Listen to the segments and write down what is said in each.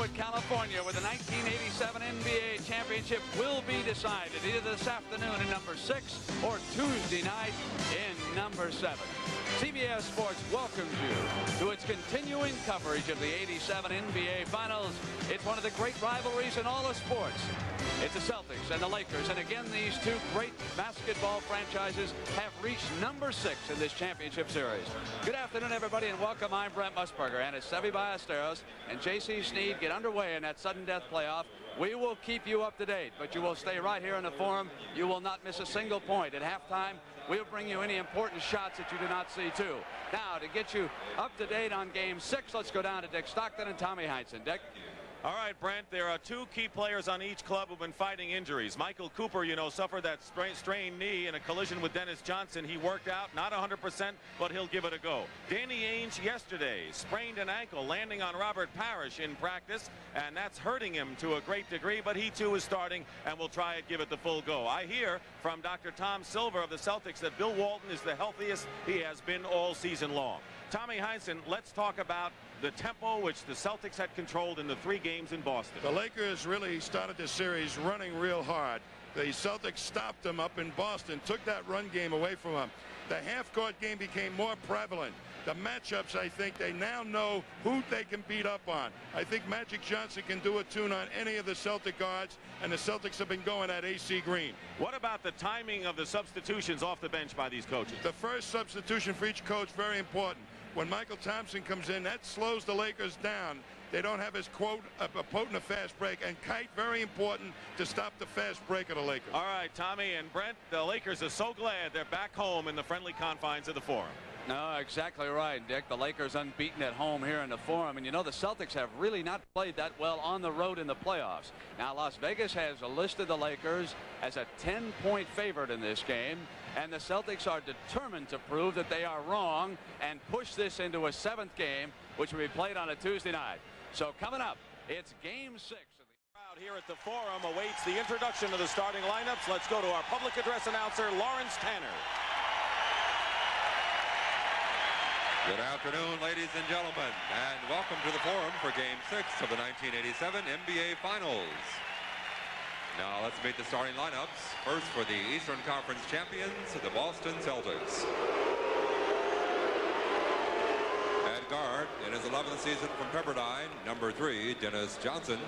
Inglewood, California, where the 1987 NBA championship will be decided either this afternoon in number 6 or Tuesday night in number 7. CBS Sports welcomes you to its continuing coverage of the 87 NBA Finals. It's one of the great rivalries in all of sports. It's the Celtics and the Lakers, and again, these two great basketball franchises have reached number 6 in this championship series. Good afternoon, everybody, and welcome. I'm Brent Musburger, and as Seve Ballesteros and J.C. Sneed get underway in that sudden death playoff, we will keep you up to date, but you will stay right here in the forum. You will not miss a single point. At halftime, we'll bring you any important shots that you do not see, too. Now, to get you up to date on Game 6, let's go down to Dick Stockton and Tommy Heinsohn. Dick? All right, Brent, there are two key players on each club who've been fighting injuries. Michael Cooper, you know, suffered that strained knee in a collision with Dennis Johnson. He worked out, not 100%, but he'll give it a go. Danny Ainge yesterday sprained an ankle landing on Robert Parrish in practice, and that's hurting him to a great degree, but he too is starting and will try and give it the full go. I hear from Dr. Tom Silver of the Celtics that Bill Walton is the healthiest he has been all season long. Tommy Heinsohn, let's talk about the tempo which the Celtics had controlled in the 3 games in Boston. The Lakers really started this series running real hard. The Celtics stopped them up in Boston, took that run game away from them. The half-court game became more prevalent. The matchups, I think, they now know who they can beat up on. I think Magic Johnson can do a tune on any of the Celtic guards, and the Celtics have been going at AC Green. What about the timing of the substitutions off the bench by these coaches? The first substitution for each coach, very important. When Michael Thompson comes in, that slows the Lakers down. They don't have as potent a fast break, and Kite, very important to stop the fast break of the Lakers. All right, Tommy and Brent, the Lakers are so glad they're back home in the friendly confines of the Forum. No, exactly right, Dick. The Lakers unbeaten at home here in the Forum. And you know, the Celtics have really not played that well on the road in the playoffs. Now, Las Vegas has listed the Lakers as a 10-point favorite in this game. And the Celtics are determined to prove that they are wrong and push this into a 7th game, which will be played on a Tuesday night. So coming up, it's Game 6. The crowd here at the Forum awaits the introduction of the starting lineups. Let's go to our public address announcer, Lawrence Tanner. Good afternoon, ladies and gentlemen, and welcome to the Forum for Game 6 of the 1987 NBA Finals. Now let's meet the starting lineups. First, for the Eastern Conference champions, the Boston Celtics. At guard, in his 11th season from Pepperdine, number 3, Dennis Johnson.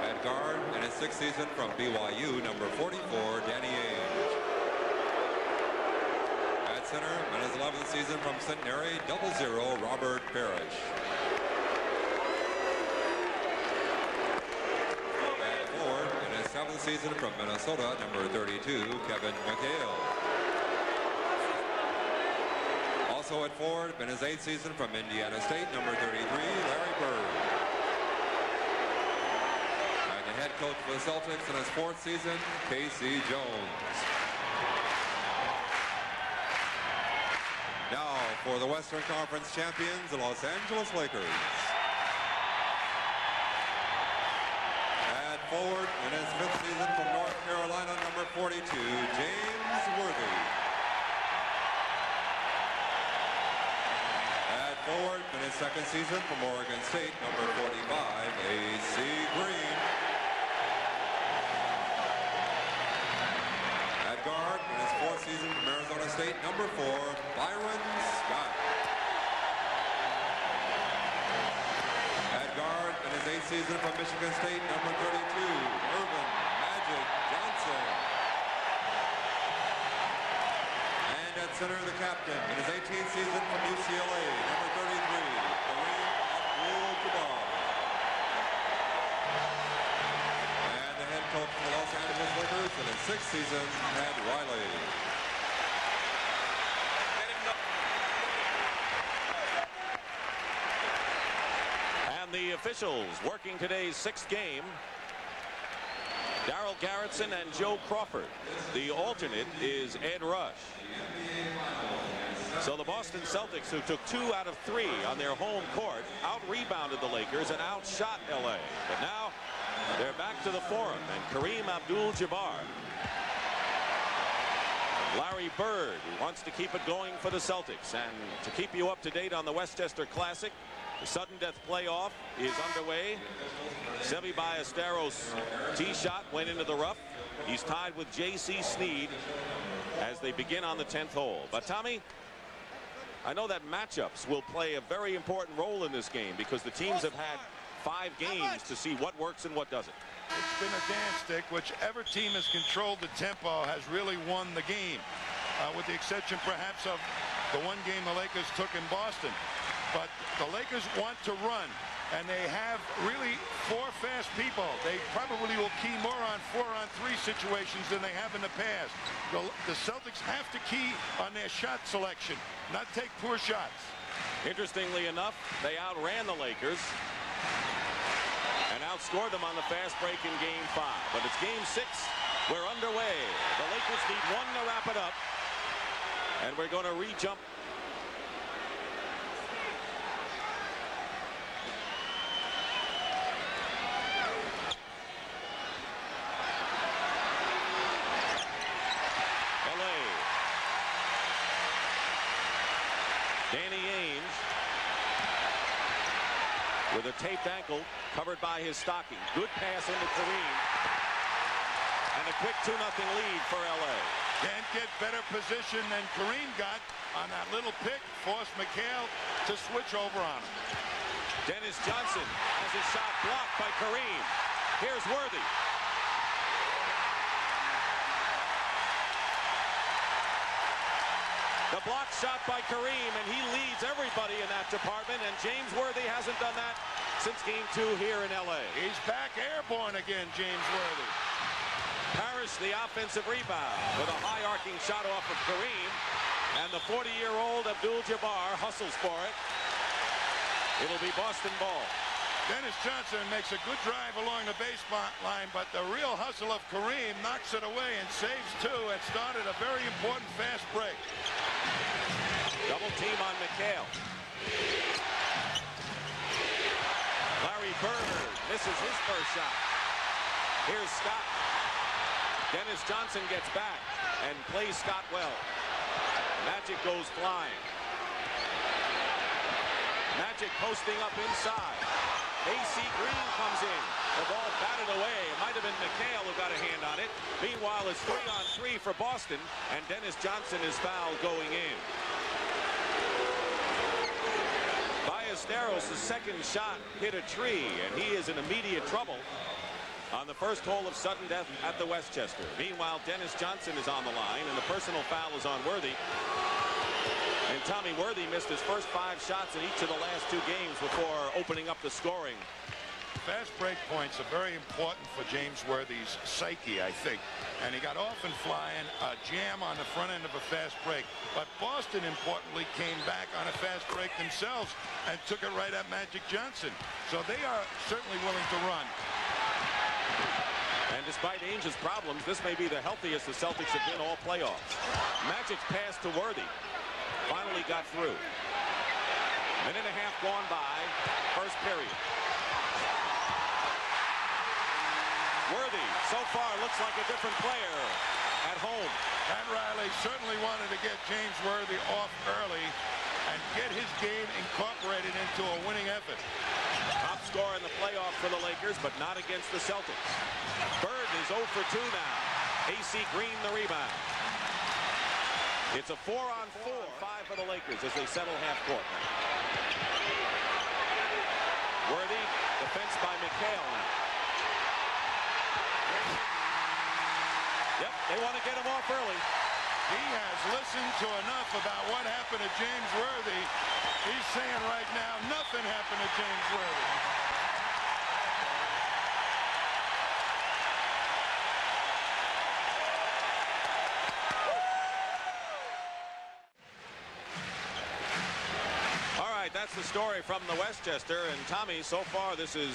At guard, in his 6th season from BYU, number 44, Danny Ainge. At center, in his 11th season from Centenary, 00, Robert Parrish. Seventh season from Minnesota, number 32, Kevin McHale. Also at forward, in his 8th season from Indiana State, number 33, Larry Bird. And the head coach for the Celtics in his 4th season, K.C. Jones. Now for the Western Conference champions, the Los Angeles Lakers. Forward in his 5th season from North Carolina, number 42, James Worthy. At forward in his 2nd season from Oregon State, number 45, AC Green. At guard in his 4th season from Arizona State, number 4, Byron Scott. In his 8th season from Michigan State, number 32, Irvin Magic Johnson. And at center, the captain, in his 18th season from UCLA, number 33, Kareem Abdul-Jabbar. And the head coach for the Los Angeles Lakers in his 6th season, Pat Riley. The officials working today's 6th game, Darrell Garretson and Joe Crawford. The alternate is Ed Rush. So the Boston Celtics, who took 2 out of 3 on their home court, out-rebounded the Lakers and outshot LA. But now they're back to the Forum, and Kareem Abdul-Jabbar Larry Bird wants to keep it going for the Celtics. And to keep you up to date on the Westchester Classic, the sudden death playoff is underway. Seve Ballesteros' tee shot went into the rough. He's tied with J.C. Snead as they begin on the 10th hole. But Tommy, I know that matchups will play a very important role in this game because the teams have had 5 games to see what works and what doesn't. It's been a dance stick. Whichever team has controlled the tempo has really won the game, with the exception perhaps of the one game the Lakers took in Boston. But the Lakers want to run, and they have really 4 fast people. They probably will key more on 4-on-3 situations than they have in the past. The Celtics have to key on their shot selection, not take poor shots. Interestingly enough, they outran the Lakers and outscored them on the fast break in Game 5. But it's Game 6. We're underway. The Lakers need 1 to wrap it up. And we're going to re-jump. Danny Ainge with a taped ankle covered by his stocking. Good pass into Kareem. And a quick 2-0 lead for LA. Can't get better position than Kareem got on that little pick. Forced McHale to switch over on him. Dennis Johnson has his shot blocked by Kareem. Here's Worthy. The block shot by Kareem, and he leads everybody in that department, and James Worthy hasn't done that since Game 2 here in LA. He's back airborne again, James Worthy. Parrish the offensive rebound with a high arcing shot off of Kareem, and the 40-year-old Abdul-Jabbar hustles for it. It'll be Boston ball. Dennis Johnson makes a good drive along the baseline, but the real hustle of Kareem knocks it away and saves 2 and started a very important fast break. Double team on McHale. Larry Bird misses his first shot. Here's Scott. Dennis Johnson gets back and plays Scott well. Magic goes flying. Magic posting up inside. A.C. Green comes in. The ball batted away. It might have been McHale who got a hand on it. Meanwhile, it's 3-on-3 for Boston, and Dennis Johnson is fouled going in. Ballesteros' second shot hit a tree, and he is in immediate trouble on the first hole of sudden death at the Westchester. Meanwhile, Dennis Johnson is on the line, and the personal foul is on Worthy. And Tommy, Worthy missed his first 5 shots in each of the last 2 games before opening up the scoring. Fast break points are very important for James Worthy's psyche, I think. And he got often flying a jam on the front end of a fast break. But Boston, importantly, came back on a fast break themselves and took it right at Magic Johnson. So they are certainly willing to run. And despite Ainge's problems, this may be the healthiest the Celtics have been all playoffs. Magic's pass to Worthy finally got through. Minute and a half gone by, first period. Worthy, so far, looks like a different player at home. Pat Riley certainly wanted to get James Worthy off early and get his game incorporated into a winning effort. Top scorer in the playoffs for the Lakers, but not against the Celtics. Bird is 0 for 2 now. A.C. Green the rebound. It's a 4-on-4, 5 for the Lakers as they settle half court now. Worthy, defense by McHale now. Yep, they want to get him off early. He has listened to enough about what happened to James Worthy. He's saying right now, nothing happened to James Worthy. That's the story from the Westchester. And Tommy, so far this is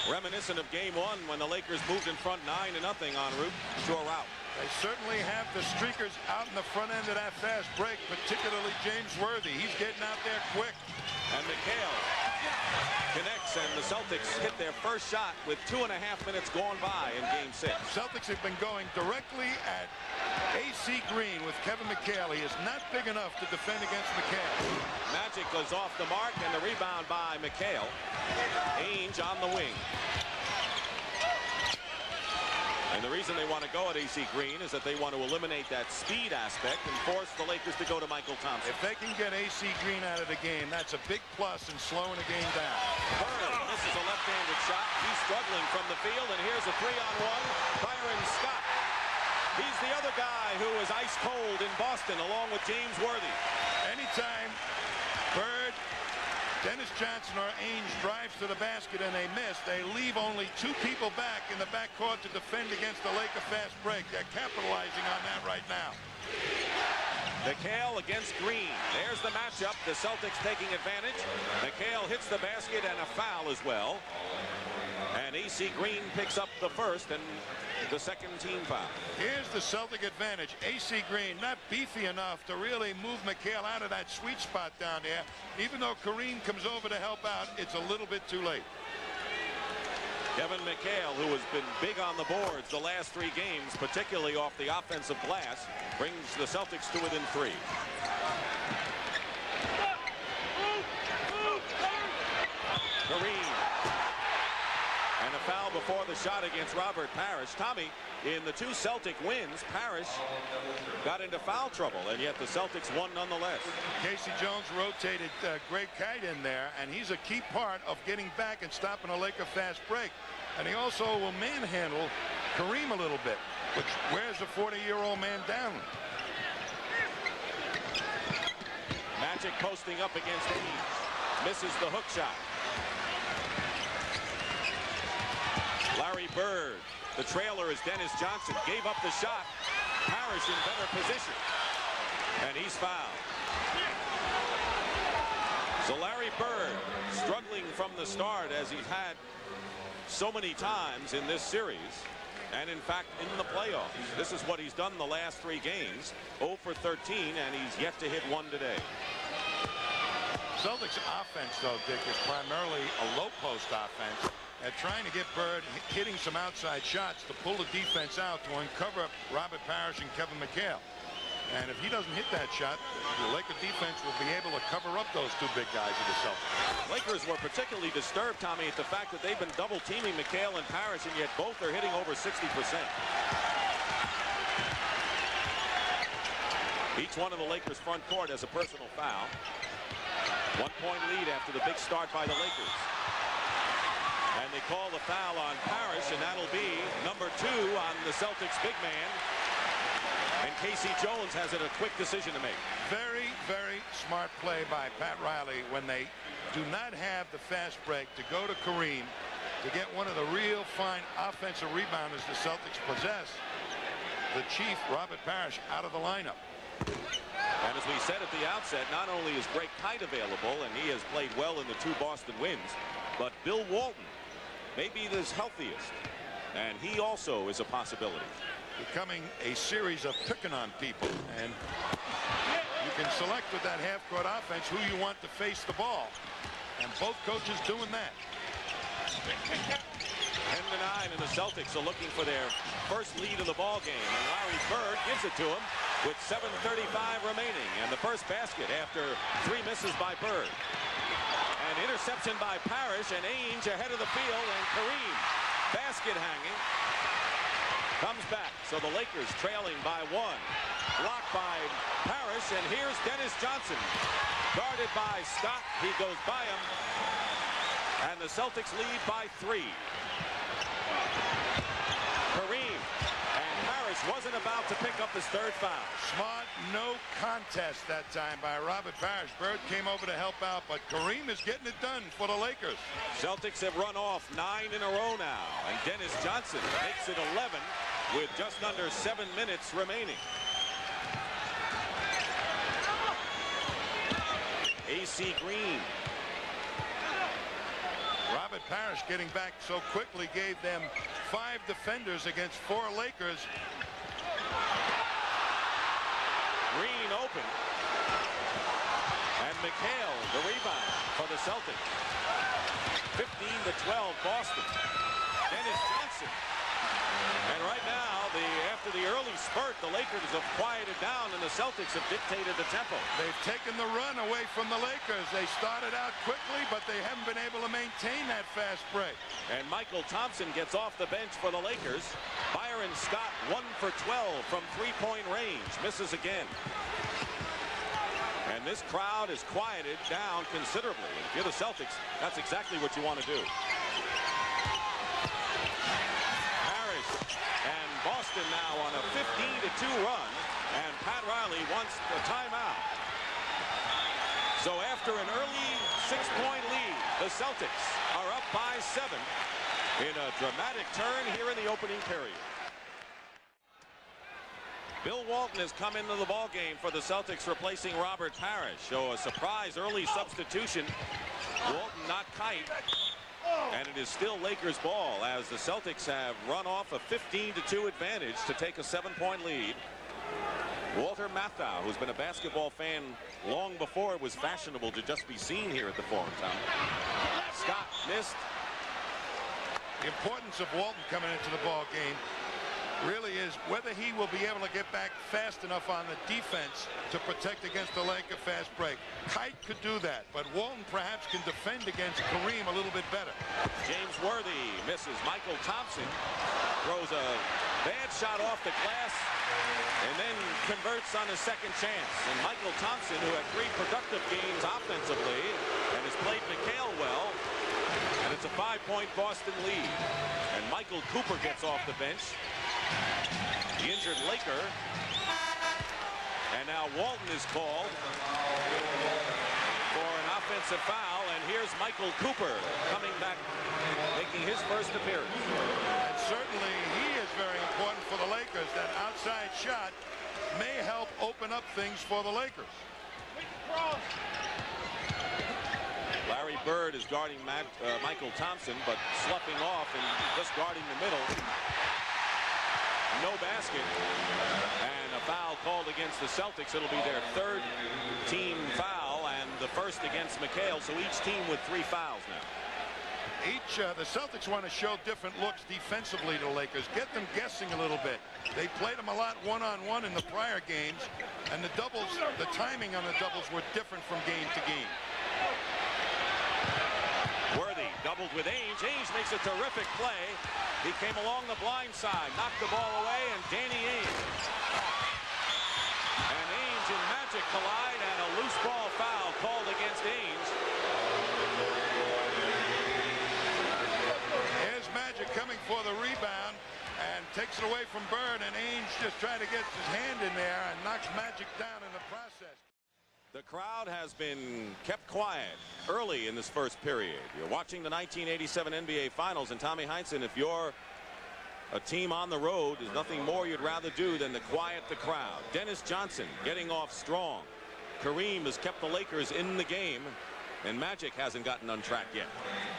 reminiscent of Game 1 when the Lakers moved in front 9-0 en route to a rout. They certainly have the streakers out in the front end of that fast break, particularly James Worthy. He's getting out there quick. And McHale connects, and the Celtics hit their first shot with 2.5 minutes gone by in Game 6. Celtics have been going directly at AC Green with Kevin McHale. He is not big enough to defend against McHale. Magic goes off the mark, and the rebound by McHale. Ainge on the wing. And the reason they want to go at AC Green is that they want to eliminate that speed aspect and force the Lakers to go to Michael Thompson. If they can get AC Green out of the game, that's a big plus in slowing the game down. Bird, this is a left-handed shot. He's struggling from the field, and here's a 3-on-1. Byron Scott. He's the other guy who was ice cold in Boston, along with James Worthy. Anytime Bird, Dennis Johnson, or Ainge drives to the basket and they miss, they leave only 2 people back in the backcourt to defend against the Laker fast break. They're capitalizing on that right now. McHale against Green. There's the matchup. The Celtics taking advantage. McHale hits the basket and a foul as well. And AC Green picks up the first and the second team foul. Here's the Celtic advantage. AC Green not beefy enough to really move McHale out of that sweet spot down there. Even though Kareem comes over to help out, it's a little bit too late. Kevin McHale, who has been big on the boards the last 3 games, particularly off the offensive glass, brings the Celtics to within 3. Kareem. And a foul before the shot against Robert Parrish. Tommy, in the 2 Celtic wins, Parrish got into foul trouble, and yet the Celtics won nonetheless. Casey Jones rotated Greg Kite in there, and he's a key part of getting back and stopping a Laker fast break. And he also will manhandle Kareem a little bit, which wears a 40-year-old man down. Magic posting up against Ainge. Misses the hook shot. Larry Bird, the trailer is Dennis Johnson, gave up the shot. Parrish in better position, and he's fouled. So Larry Bird struggling from the start, as he's had so many times in this series, and in fact in the playoffs. This is what he's done the last 3 games. 0 for 13, and he's yet to hit 1 today. Celtics offense, though, Dick, is primarily a low post offense. At trying to get Bird hitting some outside shots to pull the defense out to uncover Robert Parrish and Kevin McHale. And if he doesn't hit that shot, the Laker defense will be able to cover up those 2 big guys of the Celtics. Lakers were particularly disturbed, Tommy, at the fact that they've been double teaming McHale and Parrish, and yet both are hitting over 60%. Each one of the Lakers front court has a personal foul. 1-point lead after the big start by the Lakers. And they call the foul on Parrish, and that'll be number 2 on the Celtics big man. And Casey Jones has a quick decision to make. Very, very smart play by Pat Riley when they do not have the fast break to go to Kareem to get one of the real fine offensive rebounders the Celtics possess, the Chief, Robert Parrish, out of the lineup. And as we said at the outset, not only is Greg Kite available, and he has played well in the 2 Boston wins, but Bill Walton may be the healthiest, and he also is a possibility. Becoming a series of picking on people, and you can select with that half-court offense who you want to face the ball, and both coaches doing that. 10-9, and the Celtics are looking for their first lead of the ball game, and Larry Bird gives it to him with 7:35 remaining, and the first basket after 3 misses by Bird. An interception by Parrish, and Ainge ahead of the field, and Kareem, basket hanging, comes back. So the Lakers trailing by 1. Blocked by Parrish, and here's Dennis Johnson. Guarded by Scott. He goes by him. And the Celtics lead by 3. Kareem, and Parrish wasn't about to pick up his 3rd foul. Smart no contest that time by Robert Parrish. Bird came over to help out, but Kareem is getting it done for the Lakers. Celtics have run off 9 in a row now, and Dennis Johnson makes it 11 with just under 7 minutes remaining. AC Green. Robert Parrish getting back so quickly gave them 5 defenders against 4 Lakers. Green open. And McHale, the rebound for the Celtics. 15-12 Boston. Dennis Johnson. And right now, after the early spurt, the Lakers have quieted down and the Celtics have dictated the tempo. They've taken the run away from the Lakers. They started out quickly, but they haven't been able to maintain that fast break. And Michael Thompson gets off the bench for the Lakers. Byron Scott 1 for 12 from three-point range. Misses again. And this crowd is quieted down considerably. If you're the Celtics, that's exactly what you want to do. Boston now on a 15-2 run, and Pat Riley wants a timeout. So after an early 6-point lead, the Celtics are up by 7 in a dramatic turn here in the opening period. Bill Walton has come into the ballgame for the Celtics, replacing Robert Parrish. So a surprise early substitution. Walton not kite. And it is still Lakers ball as the Celtics have run off a 15-2 advantage to take a 7-point lead. Walter Matthau, who's been a basketball fan long before it was fashionable to just be seen here at the Forum, Tom. Scott missed. The importance of Walton coming into the ball game really is whether he will be able to get back fast enough on the defense to protect against the Laker fast break. Kite could do that, but Walton perhaps can defend against Kareem a little bit better. James Worthy misses. Michael Thompson throws a bad shot off the glass and then converts on his second chance. And Michael Thompson, who had 3 productive games offensively and has played McHale well, and it's a 5-point Boston lead. And Michael Cooper gets off the bench. The injured Laker. And now Walton is called for an offensive foul. And here's Michael Cooper coming back, making his first appearance. And certainly he is very important for the Lakers. That outside shot may help open up things for the Lakers. Larry Bird is guarding Michael Thompson, but sloughing off and just guarding the middle. No basket, and a foul called against the Celtics. It'll be their 3rd team foul and the first against McHale, so each team with 3 fouls now. The Celtics want to show different looks defensively to the Lakers, get them guessing a little bit. They played them a lot one-on-one in the prior games, and the timing on the doubles were different from game to game. Worthy doubled with Ainge. Ainge makes a terrific play. He came along the blind side, knocked the ball away, and Danny Ainge. And Ainge and Magic collide, and a loose ball foul called against Ainge. Here's Magic coming for the rebound and takes it away from Bird, and Ainge just trying to get his hand in there and knocks Magic down in the process. The crowd has been kept quiet early in this first period. You're watching the 1987 NBA Finals, and Tommy Heinsohn, if you're a team on the road, there's nothing more you'd rather do than to quiet the crowd. Dennis Johnson getting off strong. Kareem has kept the Lakers in the game, and Magic hasn't gotten on track yet.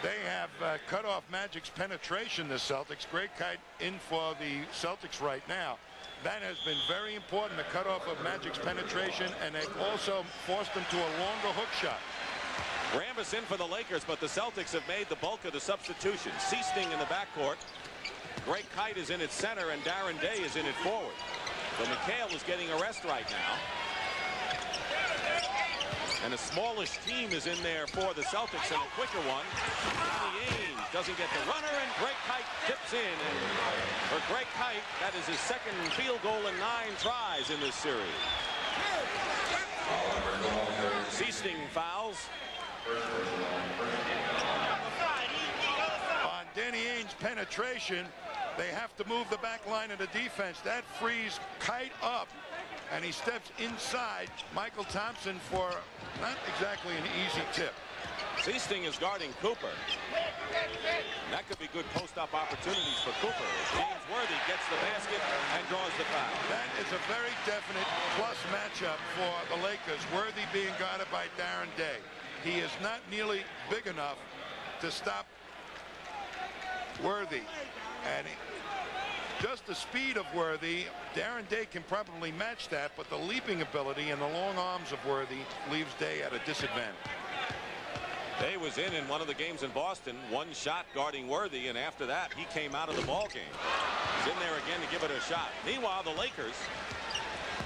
They have cut off Magic's penetration, the Celtics. Greg Kite in for the Celtics right now. That has been very important, the cutoff of Magic's penetration, and they've also forced them to a longer hook shot. Rambis in for the Lakers, but the Celtics have made the bulk of the substitutions. Seasting in the backcourt. Greg Kite is in at center, and Darren Day is in at forward. So McHale is getting a rest right now. And a smallish team is in there for the Celtics, and a quicker one. Danny Ainge doesn't get the runner, and Greg Kite tips in. And for Greg Kite, that is his second field goal in 9 tries in this series. Seasting fouls. On Danny Ainge's penetration, they have to move the back line of the defense. That frees Kite up, and he steps inside Michael Thompson for not exactly an easy tip. Seasting is guarding Cooper. That could be good post-up opportunities for Cooper. James Worthy gets the basket and draws the foul. That is a very definite plus matchup for the Lakers. Worthy being guarded by Darren Day. He is not nearly big enough to stop Worthy. And just the speed of Worthy, Darren Day can probably match that, but the leaping ability and the long arms of Worthy leaves Day at a disadvantage. Day was in one of the games in Boston. One shot guarding Worthy, and after that he came out of the ball game. He's in there again to give it a shot. Meanwhile, the Lakers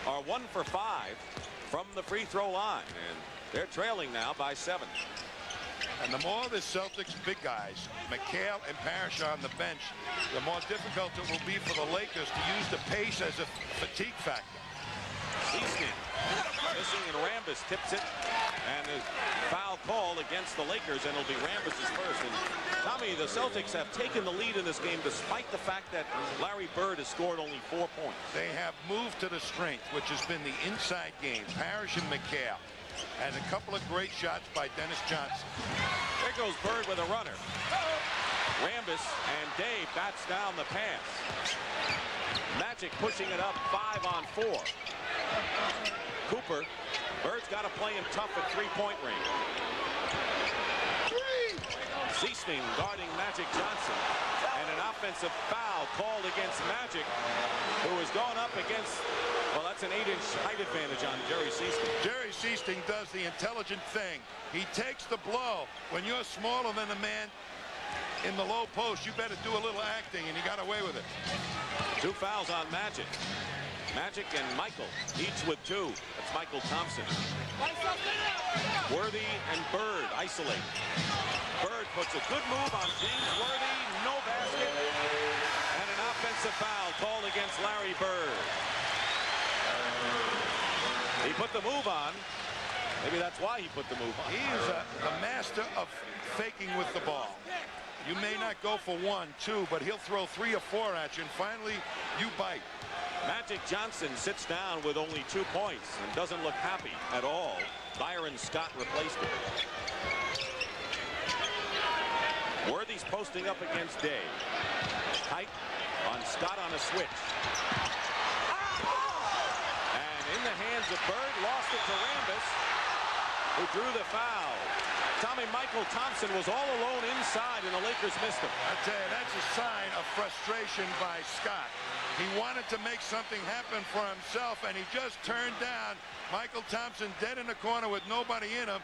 are 1 for 5 from the free throw line, and they're trailing now by 7. And the more the Celtics big guys, McHale and Parrish on the bench, the more difficult it will be for the Lakers to use the pace as a fatigue factor. Missing, and Rambis tips it, and a foul call against the Lakers, and it'll be Rambis's first. And Tommy, the Celtics have taken the lead in this game despite the fact that Larry Bird has scored only 4 points. They have moved to the strength, which has been the inside game. Parrish and McHale, and a couple of great shots by Dennis Johnson. There goes Bird with a runner. Rambis and Day bats down the pass. Magic pushing it up 5 on 4. Cooper. Bird's got to play him tough at 3-point range. Seasting guarding Magic Johnson. And an offensive foul called against Magic, who has gone up against, well, that's an 8-inch height advantage on Jerry Seasting. Jerry Seasting does the intelligent thing. He takes the blow. When you're smaller than a man in the low post, you better do a little acting, and he got away with it. 2 fouls on Magic. Magic and Michael, each with 2. That's Michael Thompson. Worthy and Bird isolate. Bird puts a good move on James Worthy. No basket. And an offensive foul called against Larry Bird. He put the move on. Maybe that's why he put the move on. He is the master of faking with the ball. You may not go for 1, 2, but he'll throw 3 or 4 at you, and finally you bite. Magic Johnson sits down with only 2 points and doesn't look happy at all. Byron Scott replaced him. Worthy's posting up against Day. Tight on Scott on a switch. And in the hands of Bird, lost it to Rambis, who drew the foul. Tommy, Michael Thompson was all alone inside, and the Lakers missed him. I tell you, that's a sign of frustration by Scott. He wanted to make something happen for himself, and he just turned down Michael Thompson dead in the corner with nobody in him,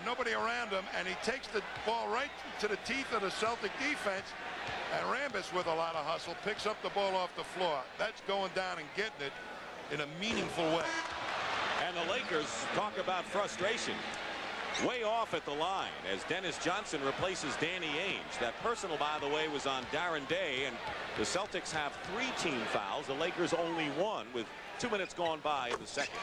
nobody around him, and he takes the ball right to the teeth of the Celtic defense, and Rambis, with a lot of hustle, picks up the ball off the floor. That's going down and getting it in a meaningful way. And the Lakers talk about frustration. Way off at the line as Dennis Johnson replaces Danny Ainge. That personal, by the way, was on Darren Day, and the Celtics have 3 team fouls. The Lakers only 1 with 2 minutes gone by in the second.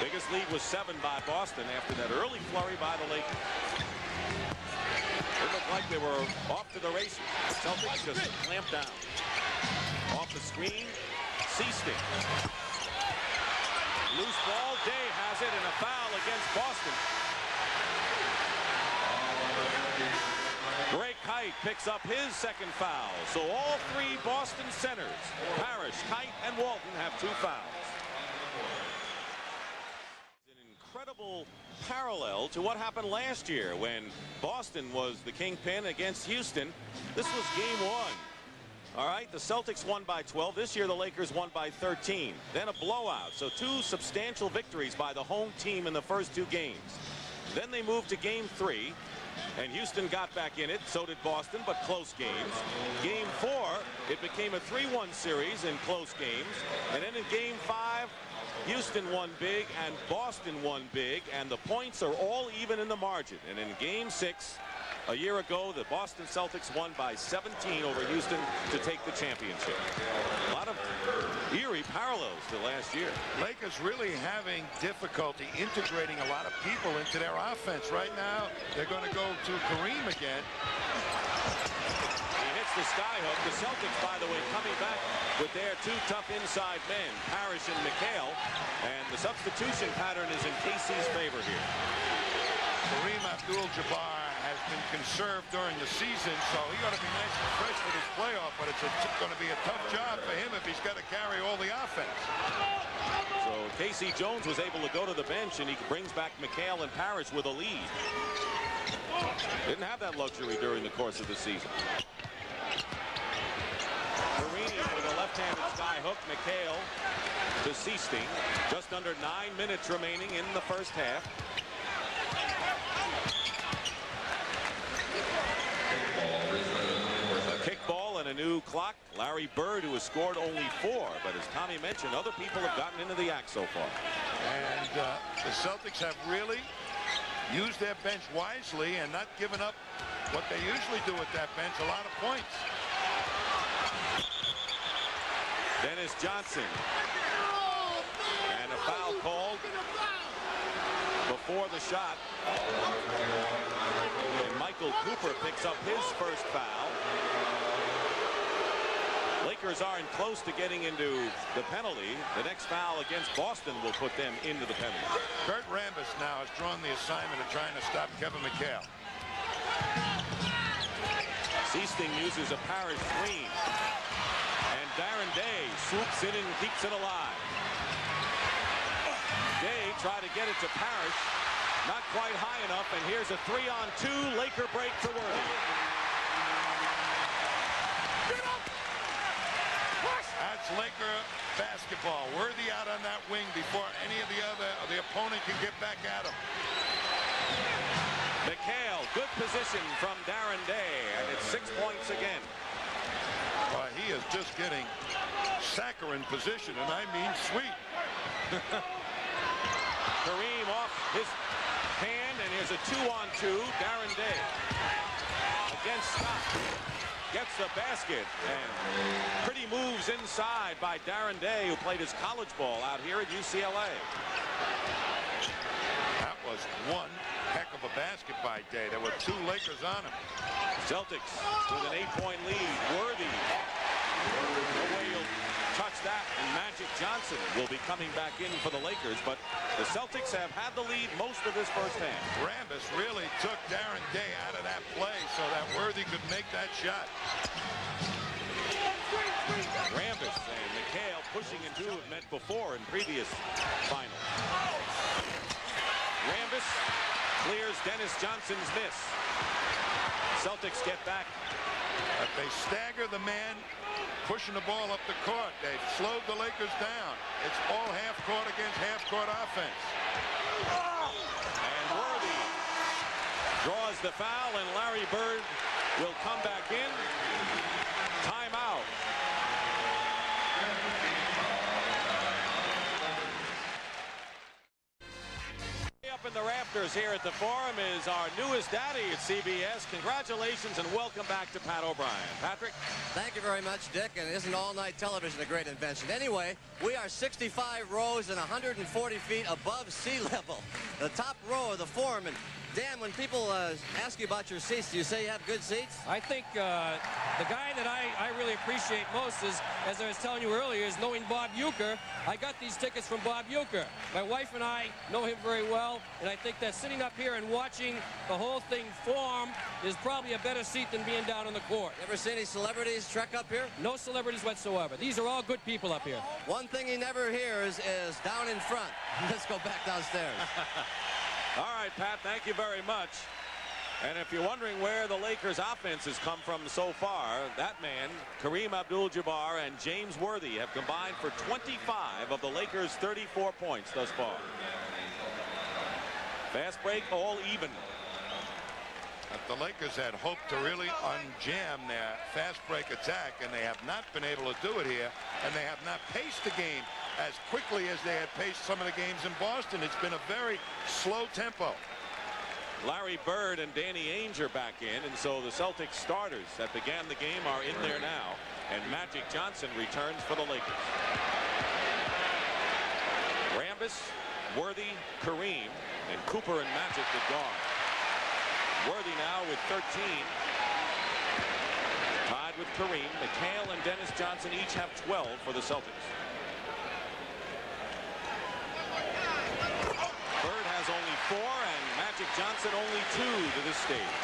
Biggest lead was 7 by Boston after that early flurry by the Lakers. It looked like they were off to the races. The Celtics just clamped down. Off the screen, Seasting. Loose ball, Day has it, and a foul against Boston. Greg Kite picks up his second foul. So all 3 Boston centers, Parrish, Kite, and Walton, have 2 fouls. An incredible parallel to what happened last year when Boston was the kingpin against Houston. This was game 1. All right, the Celtics won by 12. This year, the Lakers won by 13. Then a blowout. So 2 substantial victories by the home team in the first 2 games. Then they moved to game 3, and Houston got back in it. So did Boston, but close games. Game 4, it became a 3-1 series in close games. And then in game 5, Houston won big and Boston won big, and the points are all even in the margin. And in game 6, a year ago, the Boston Celtics won by 17 over Houston to take the championship. A lot of eerie parallels to last year. Lakers really having difficulty integrating a lot of people into their offense. Right now, they're going to go to Kareem again. He hits the skyhook. The Celtics, by the way, coming back with their 2 tough inside men, Parrish and McHale. And the substitution pattern is in KC's favor here. Kareem Abdul-Jabbar has been conserved during the season, so he ought to be nice and fresh with his playoff, but it's going to be a tough job for him if he's got to carry all the offense. So Casey Jones was able to go to the bench, and he brings back McHale and Parrish with a lead. Didn't have that luxury during the course of the season. Marini with a left-handed skyhook. McHale to Seasting, just under under 9 minutes remaining in the first half. A kickball and a new clock. Larry Bird, who has scored only 4, but as Tommy mentioned, other people have gotten into the act so far. And the Celtics have really used their bench wisely and not given up what they usually do with that bench, a lot of points. Dennis Johnson. And a foul called before the shot. And Michael Cooper picks up his first foul. Lakers aren't close to getting into the penalty. The next foul against Boston will put them into the penalty. Kurt Rambis now has drawn the assignment of trying to stop Kevin McHale. Seasting uses a Parrish screen. And Darren Day swoops in and keeps it alive. Day tried to get it to Parrish. Not quite high enough, and here's a 3-on-2 Laker break to Worthy. That's Laker basketball. Worthy out on that wing before any of the opponent can get back at him. McHale, good position from Darren Day, and it's 6 points again. Well, he is just getting saccharine position, and I mean sweet. Kareem off his hand, and here's a 2-on-2. Darren Day against Scott. Gets the basket, and pretty moves inside by Darren Day, who played his college ball out here at UCLA. That was one heck of a basket by Day. There were 2 Lakers on him. Celtics with an 8-point lead. Worthy. No way you'll touch that, and Magic Johnson will be coming back in for the Lakers, but the Celtics have had the lead most of this first half. Rambis really took Darren Day out of that play so that Worthy could make that shot. Rambis and McHale pushing into have met before in previous finals. Rambis clears Dennis Johnson's miss. Celtics get back. But they stagger the man pushing the ball up the court. They've slowed the Lakers down. It's all half-court against half-court offense. And Worthy draws the foul, and Larry Bird will come back in. Timeout. Up in the rafters here at the Forum is our newest daddy at CBS. Congratulations and welcome back to Pat O'Brien. Patrick? Thank you very much, Dick. And isn't all-night television a great invention? Anyway, we are 65 rows and 140 feet above sea level. The top row of the Forum. And Dan, when people ask you about your seats, do you say you have good seats? I think the guy that I really appreciate most is, as I was telling you earlier, is knowing Bob Uecker. I got these tickets from Bob Uecker. My wife and I know him very well, and I think that sitting up here and watching the whole thing form is probably a better seat than being down on the court. Ever see any celebrities trek up here? No celebrities whatsoever. These are all good people up here. One thing he never hears is down in front. Let's go back downstairs. All right, Pat, thank you very much. And if you're wondering where the Lakers' offense has come from so far, that man, Kareem Abdul-Jabbar and James Worthy, have combined for 25 of the Lakers' 34 points thus far. Fast break, all even. The Lakers had hoped to really unjam their fast break attack, and they have not been able to do it here, and they have not paced the game as quickly as they had paced some of the games in Boston. It's been a very slow tempo. Larry Bird and Danny Ainge are back in, and so the Celtics starters that began the game are in there now, and Magic Johnson returns for the Lakers. Rambis, Worthy, Kareem, and Cooper and Magic the guard. Worthy now with 13. Tied with Kareem. McHale and Dennis Johnson each have 12 for the Celtics. Bird has only 4, and Magic Johnson only 2 to this stage.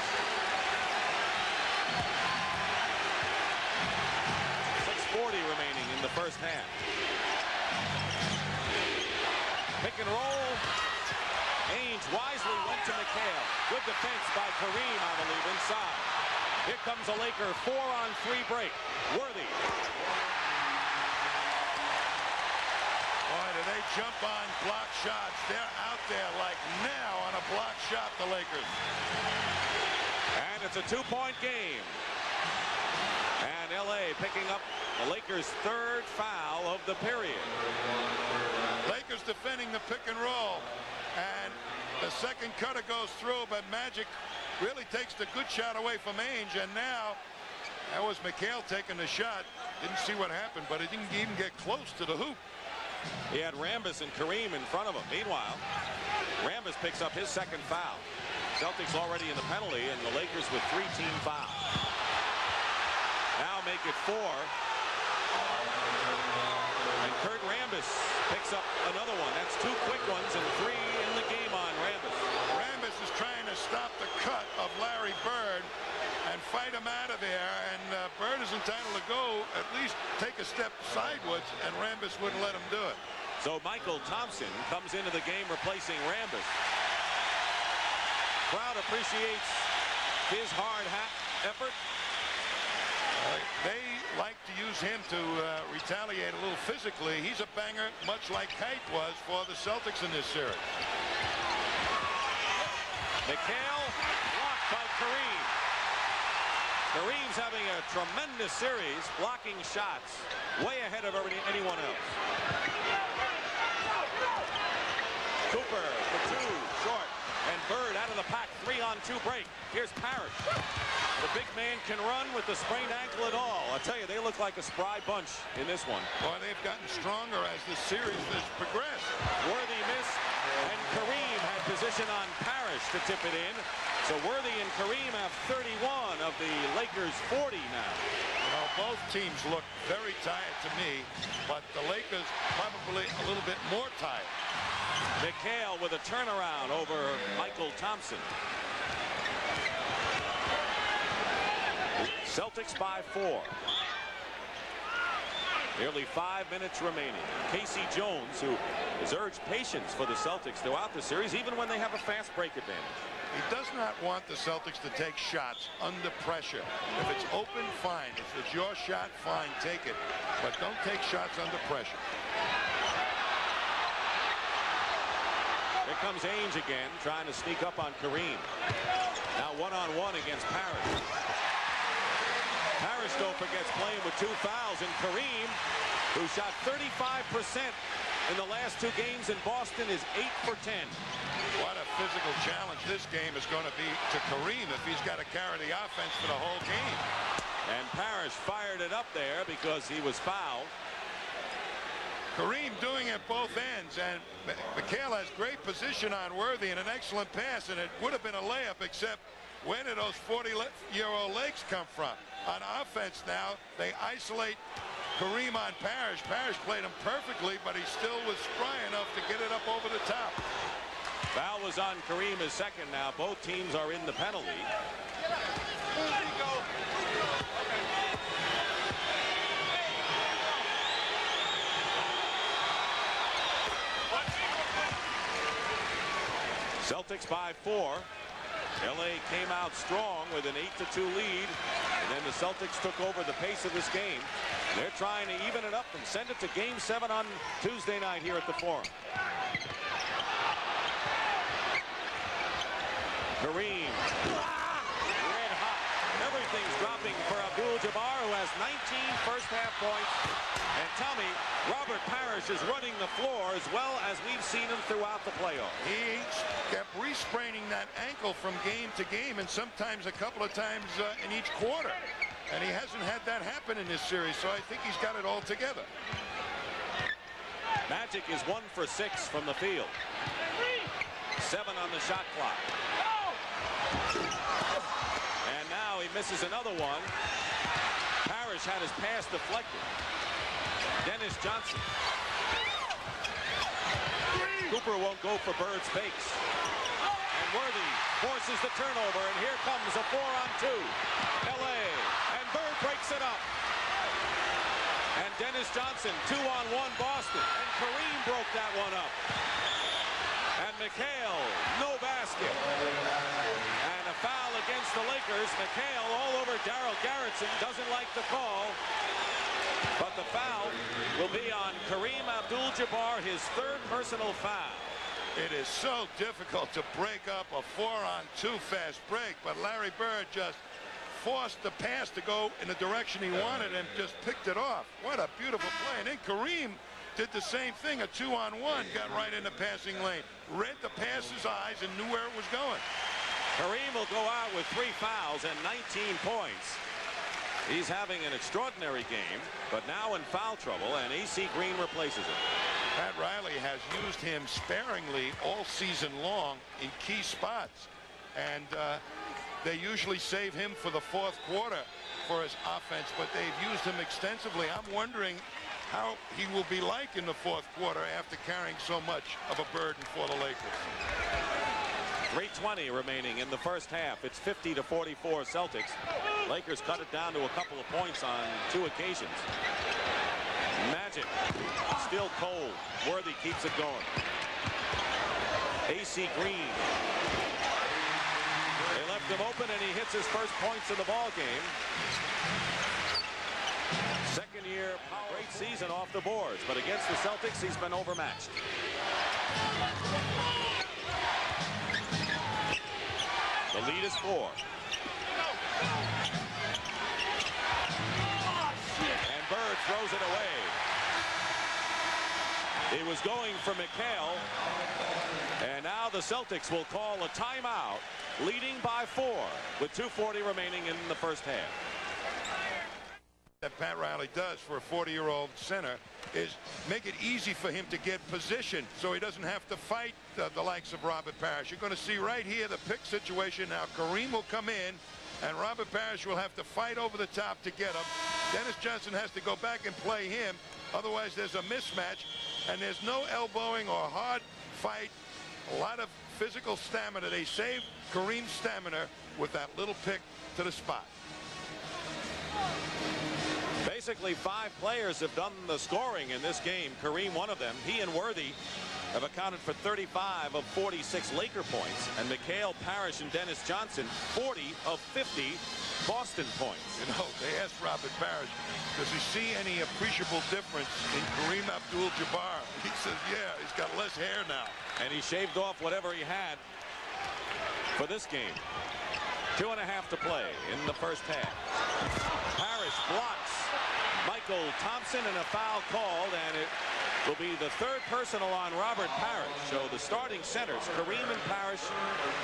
6:40 remaining in the first half. Pick and roll. Ainge wisely went to McHale. Good defense by Kareem, I believe, inside. Here comes a Laker 4-on-3 break. Worthy. Boy, do they jump on block shots. They're out there like now on a block shot, the Lakers. And it's a 2-point game. And LA picking up the Lakers' third foul of the period. Lakers defending the pick and roll. And the second cutter goes through, but Magic really takes the good shot away from Ainge. And now that was McHale taking the shot. Didn't see what happened, but it didn't even get close to the hoop. He had Rambis and Kareem in front of him. Meanwhile, Rambis picks up his second foul. Celtics already in the penalty, and the Lakers with 3 team fouls. Now make it 4. And Kurt Rambis picks up another one. That's 2 quick ones and 3 in the game on Rambis. Rambis is trying to stop the cut of Larry Bird and fight him out of there, and Bird is entitled to go at least take a step sideways, and Rambis wouldn't let him do it. So Michael Thompson comes into the game replacing Rambis. Crowd appreciates his hard effort. They like to use him to retaliate a little physically. He's a banger, much like Kite was for the Celtics in this series. McHale blocked by Kareem. Kareem's having a tremendous series, blocking shots way ahead of anyone else. Cooper for 2, short, and Bird out of the pack, 3-on-2 break. Here's Parrish. The big man can run with the sprained ankle at all. I tell you, they look like a spry bunch in this one. Boy, they've gotten stronger as the series has progressed. Worthy missed, and Kareem had position on Parrish to tip it in. So Worthy and Kareem have 31 of the Lakers' 40 now. You know, both teams look very tired to me, but the Lakers probably a little bit more tired. McHale with a turnaround over Michael Thompson. Celtics by 4. Nearly 5 minutes remaining. Casey Jones, who has urged patience for the Celtics throughout the series, even when they have a fast break advantage. He does not want the Celtics to take shots under pressure. If it's open, fine. If it's your shot, fine, take it. But don't take shots under pressure. Here comes Ainge again, trying to sneak up on Kareem. Now one-on-one against Parrish. Parrish, though, forgets playing with 2 fouls, and Kareem, who shot 35% in the last 2 games in Boston, is 8 for 10. What a physical challenge this game is going to be to Kareem if he's got to carry the offense for the whole game. And Parrish fired it up there because he was fouled. Kareem doing it both ends, and McHale has great position on Worthy and an excellent pass, and it would have been a layup, except where did those 40-year-old legs come from? On offense now, they isolate Kareem on Parrish. Parrish played him perfectly, but he still was spry enough to get it up over the top. Foul was on Kareem, his second now. Both teams are in the penalty. There you go. Celtics by 4. LA came out strong with an 8-2 lead, and then the Celtics took over the pace of this game. They're trying to even it up and send it to Game 7 on Tuesday night here at the Forum. Kareem, red hot. Everything's dropping for Abdul-Jabbar, who has 19 first-half points. And tell me, Robert Parrish is running the floor as well as we've seen him throughout the playoffs. He kept re-spraining that ankle from game to game, and sometimes a couple of times in each quarter. And he hasn't had that happen in this series, so I think he's got it all together. Magic is 1 for 6 from the field. 7 on the shot clock. And now he misses another one. Parrish had his pass deflected. Dennis Johnson. Cooper won't go for Bird's fakes. And Worthy forces the turnover, and here comes a 4-on-2. LA, and Bird breaks it up. And Dennis Johnson, 2-on-1 Boston. And Kareem broke that one up. And McHale, no basket. And a foul against the Lakers. McHale all over Darryl Garrettson. Doesn't like the call. But the foul will be on Kareem Abdul-Jabbar, his third personal foul. It is so difficult to break up a 4-on-2 fast break, but Larry Bird just forced the pass to go in the direction he wanted and just picked it off. What a beautiful play. And then Kareem did the same thing, a 2-on-1, got right in the passing lane, read the passer's eyes and knew where it was going. Kareem will go out with 3 fouls and 19 points. He's having an extraordinary game, but now in foul trouble, and A.C. Green replaces him. Pat Riley has used him sparingly all season long in key spots, and they usually save him for the fourth quarter for his offense, but they've used him extensively. I'm wondering how he will be like in the fourth quarter after carrying so much of a burden for the Lakers. 3:20 remaining in the first half. It's 50-44 Celtics. Lakers cut it down to a couple of points on 2 occasions. Magic still cold. Worthy keeps it going. A.C. Green. They left him open, and he hits his first points of the ball game. Second year, great season off the boards, but against the Celtics, he's been overmatched. The lead is 4. And Bird throws it away. He was going for McHale. And now the Celtics will call a timeout, leading by 4 with 2:40 remaining in the first half. That Pat Riley does for a 40-year-old center is make it easy for him to get position so he doesn't have to fight the likes of Robert Parrish. You're going to see right here the pick situation. Now Kareem will come in and Robert Parrish will have to fight over the top to get him. Dennis Johnson has to go back and play him. Otherwise there's a mismatch, and there's no elbowing or hard fight. A lot of physical stamina. They saved Kareem's stamina with that little pick to the spot. Basically 5 players have done the scoring in this game. Kareem, one of them. He and Worthy have accounted for 35 of 46 Laker points, and McHale, Parrish, and Dennis Johnson 40 of 50 Boston points. You know, they asked Robert Parrish, does he see any appreciable difference in Kareem Abdul-Jabbar? He says, yeah, he's got less hair now. And he shaved off whatever he had for this game. 2.5 to play in the first half. Parrish blocks Michael Thompson, and a foul called, and it will be the third personal on Robert Parrish. So the starting centers, Kareem and Parrish,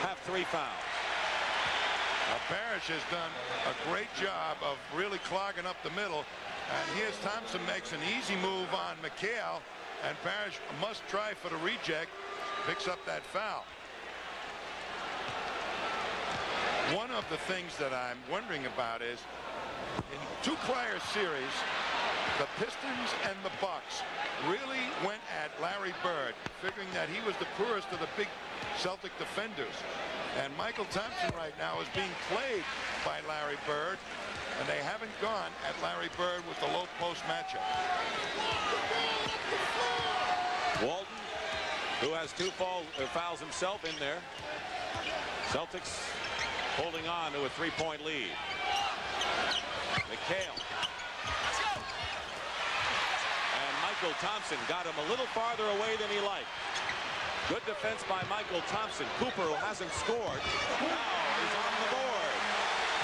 have 3 fouls. Parrish has done a great job of really clogging up the middle, and here's Thompson makes an easy move on McHale, and Parrish must try for the reject, picks up that foul. One of the things that I'm wondering about is, in 2 prior series, the Pistons and the Bucks really went at Larry Bird, figuring that he was the poorest of the big Celtic defenders. And Michael Thompson right now is being played by Larry Bird, and they haven't gone at Larry Bird with the low post matchup. Walton, who has 2 fouls himself in there. Celtics holding on to a 3-point lead. McHale. And Michael Thompson got him a little farther away than he liked. Good defense by Michael Thompson. Cooper, who hasn't scored, now is on the board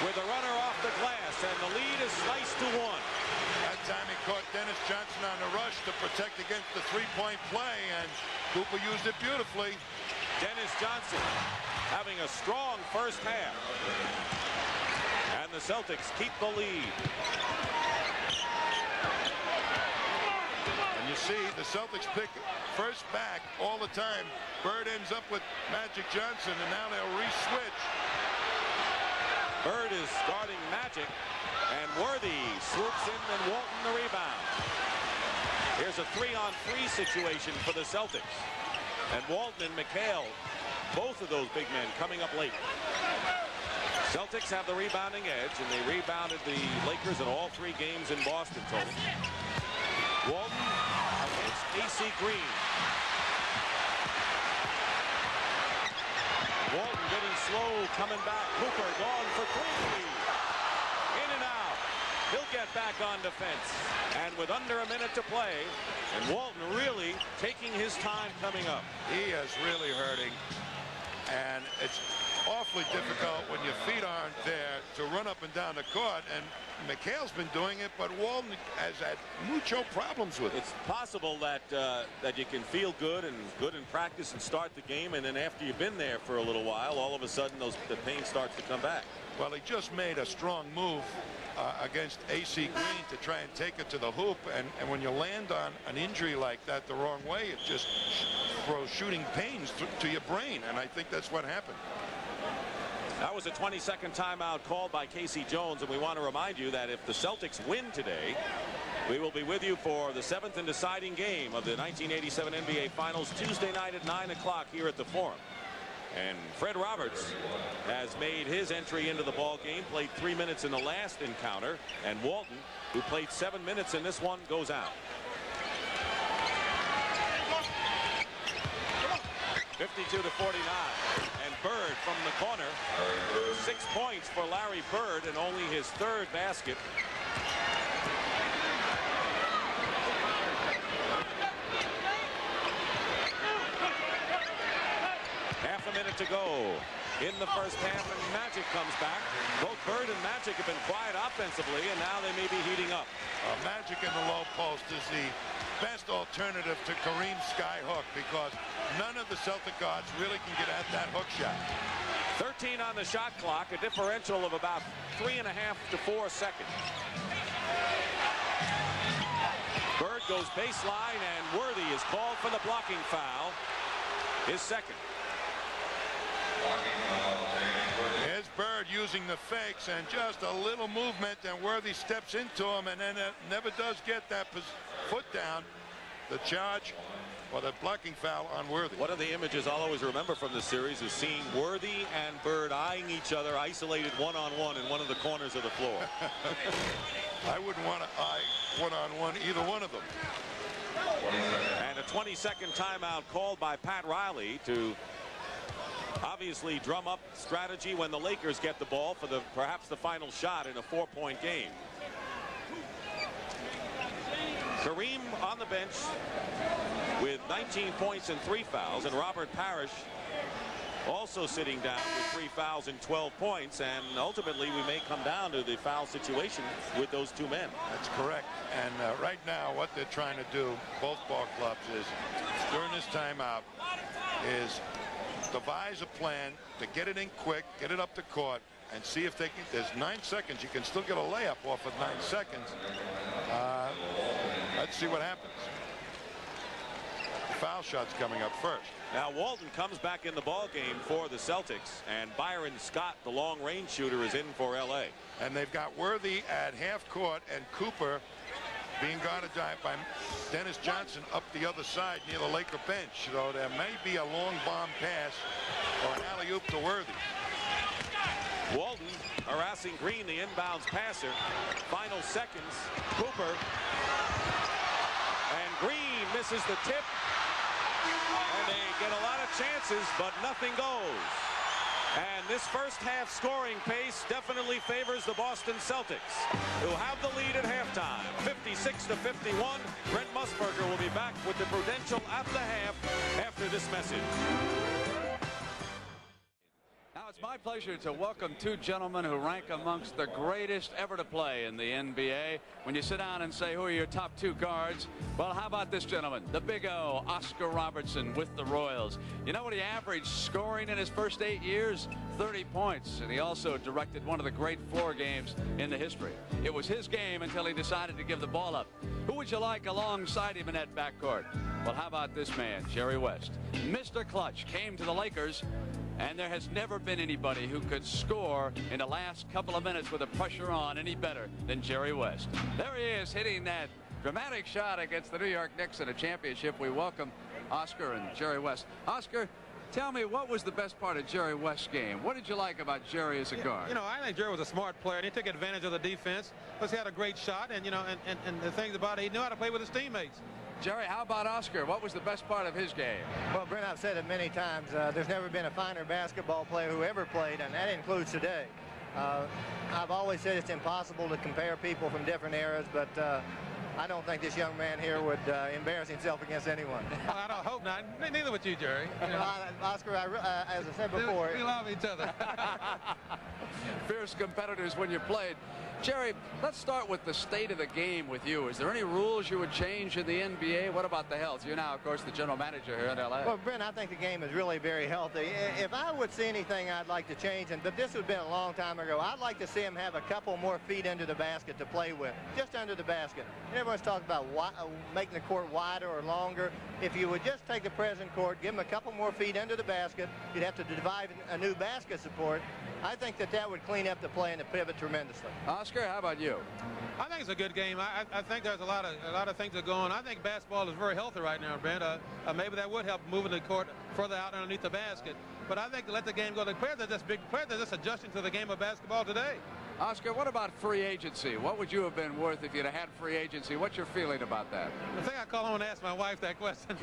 with a runner off the glass, and the lead is sliced to 1. That time he caught Dennis Johnson on the rush to protect against the 3-point play, and Cooper used it beautifully. Dennis Johnson having a strong first half. And the Celtics keep the lead. And you see the Celtics pick first back all the time. Bird ends up with Magic Johnson, and now they'll re-switch. Bird is guarding Magic, and Worthy swoops in, and Walton the rebound. Here's a 3-on-3 situation for the Celtics. And Walton and McHale, both of those big men, coming up late. Celtics have the rebounding edge, and they rebounded the Lakers in all 3 games in Boston total. Walton against A.C. Green. Walton getting slow coming back. Cooper gone for three. In and out. He'll get back on defense. And with under a minute to play, and Walton really taking his time coming up. He is really hurting. And it's awfully difficult when your feet aren't there to run up and down the court. And McHale's been doing it, but Walton has had mucho problems with it. It's possible that that you can feel good in practice and start the game, and then after you've been there for a little while, all of a sudden the pain starts to come back. Well, he just made a strong move against AC Green to try and take it to the hoop, and when you land on an injury like that the wrong way, it just throws shooting pains to your brain, and I think that's what happened. That was a 20-second timeout called by Casey Jones, and we want to remind you that if the Celtics win today, we will be with you for the 7th and deciding game of the 1987 NBA Finals Tuesday night at 9 o'clock here at the Forum. And Fred Roberts has made his entry into the ball game, played 3 minutes in the last encounter, and Walton, who played 7 minutes in this one, goes out. 52-49, and Bird from the corner. 6 points for Larry Bird, and only his 3rd basket. Half a minute to go in the first half, and Magic comes back. Both Bird and Magic have been quiet offensively, and now they may be heating up. Magic in the low post is the best alternative to Kareem's sky hook, because none of the Celtic guards really can get at that hook shot. 13 on the shot clock, a differential of about 3.5 to 4 seconds. Bird goes baseline, and Worthy is called for the blocking foul, his second. Here's Bird using the fakes and just a little movement, and Worthy steps into him, and then never does get that foot down. The charge or the blocking foul on Worthy. One of the images I'll always remember from this series is seeing Worthy and Bird eyeing each other isolated one-on-one in one of the corners of the floor. I wouldn't want to eye one-on-one either one of them. And a 20-second timeout called by Pat Riley to obviously drum up strategy when the Lakers get the ball for perhaps the final shot in a 4-point game. Kareem on the bench with 19 points and 3 fouls, and Robert Parrish also sitting down with 3 fouls and 12 points, and ultimately we may come down to the foul situation with those 2 men. That's correct. And right now what they're trying to do, both ball clubs, is during this timeout is devise a plan to get it in quick, get it up the court, and see if they can. There's 9 seconds. You can still get a layup off of 9 seconds. Let's see what happens. The foul shot's coming up first. Now Walton comes back in the ball game for the Celtics, and Byron Scott, the long-range shooter, is in for LA. And they've got Worthy at half court and Cooper being guarded by Dennis Johnson up the other side near the Laker bench. So there may be a long bomb pass or an alley-oop to Worthy. Walton harassing Green, the inbounds passer. Final seconds. Cooper. And Green misses the tip. And they get a lot of chances, but nothing goes. And this first half scoring pace definitely favors the Boston Celtics, who have the lead at halftime, 56-51. Brent Musburger will be back with the Prudential at the half after this message. Now it's my pleasure to welcome 2 gentlemen who rank amongst the greatest ever to play in the NBA. When you sit down and say, who are your top 2 guards? Well, how about this gentleman, the Big O, Oscar Robertson with the Royals. You know what he averaged scoring in his first 8 years? 30 points. And he also directed one of the great floor games in the history. It was his game until he decided to give the ball up. Who would you like alongside him in that backcourt? Well, how about this man, Jerry West? Mr. Clutch came to the Lakers, and there has never been anybody who could score in the last couple of minutes with the pressure on any better than Jerry West. There he is, hitting that dramatic shot against the New York Knicks in a championship. We welcome Oscar and Jerry West. Oscar, tell me, what was the best part of Jerry West's game? What did you like about Jerry as a guard? You know, I think Jerry was a smart player, and he took advantage of the defense. Plus, he had a great shot, and, you know, and the things about it, he knew how to play with his teammates. Jerry, how about Oscar? What was the best part of his game? Well, Brent, I've said it many times. There's never been a finer basketball player who ever played, and that includes today. I've always said it's impossible to compare people from different eras, but I don't think this young man here would embarrass himself against anyone. Well, I don't hope not. Neither would you, Jerry. Oscar, as I said before, we love each other. Fierce competitors when you played. Jerry, let's start with the state of the game with you. Is there any rules you would change in the NBA? What about the health? You're now, of course, the general manager here in L.A. Well, Brent, I think the game is really very healthy. If I would see anything I'd like to change, but this would have been a long time ago, I'd like to see him have a couple more feet under the basket to play with, just under the basket. And everyone's talking about making the court wider or longer. If you would just take the present court, give him a couple more feet under the basket, you'd have to devise a new basket support. I think that would clean up the play and the pivot tremendously. Oscar, how about you? I think it's a good game. I think there's a lot of things that go on. I think basketball is very healthy right now, Brent. Maybe that would help moving the court further out underneath the basket. But I think to let the game go, the players are just adjusting to the game of basketball today. Oscar, what about free agency? What would you have been worth if you'd have had free agency? What's your feeling about that? I think I call home and ask my wife that question.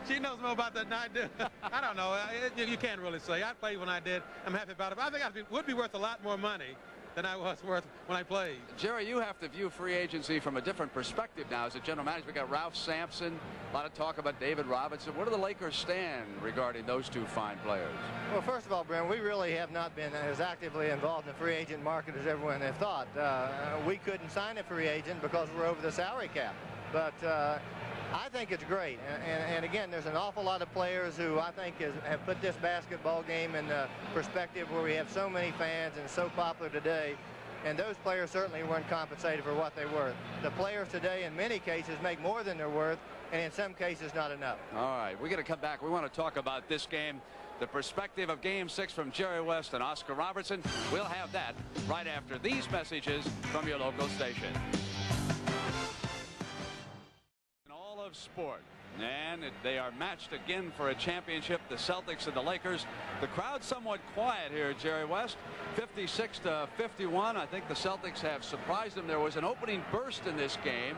She knows more about that than I do. I don't know. You can't really say. I played when I did. I'm happy about it. But I think I would be worth a lot more money than I was worth when I played. Jerry, you have to view free agency from a different perspective now as a general manager. We got Ralph Sampson, a lot of talk about David Robinson. Where do the Lakers stand regarding those two fine players? Well, first of all, Brent, we really have not been as actively involved in the free agent market as everyone had thought. We couldn't sign a free agent because we're over the salary cap. But I think it's great. And again, there's an awful lot of players who I think have put this basketball game in the perspective where we have so many fans and so popular today. And those players certainly weren't compensated for what they were. The players today, in many cases, make more than they're worth, and in some cases, not enough. All right, we're going to come back. We want to talk about this game, the perspective of Game 6 from Jerry West and Oscar Robertson. We'll have that right after these messages from your local station. Of sport, and they are matched again for a championship, the Celtics and the Lakers. The crowd somewhat quiet here, Jerry West. 56-51. I think the Celtics have surprised them. There was an opening burst in this game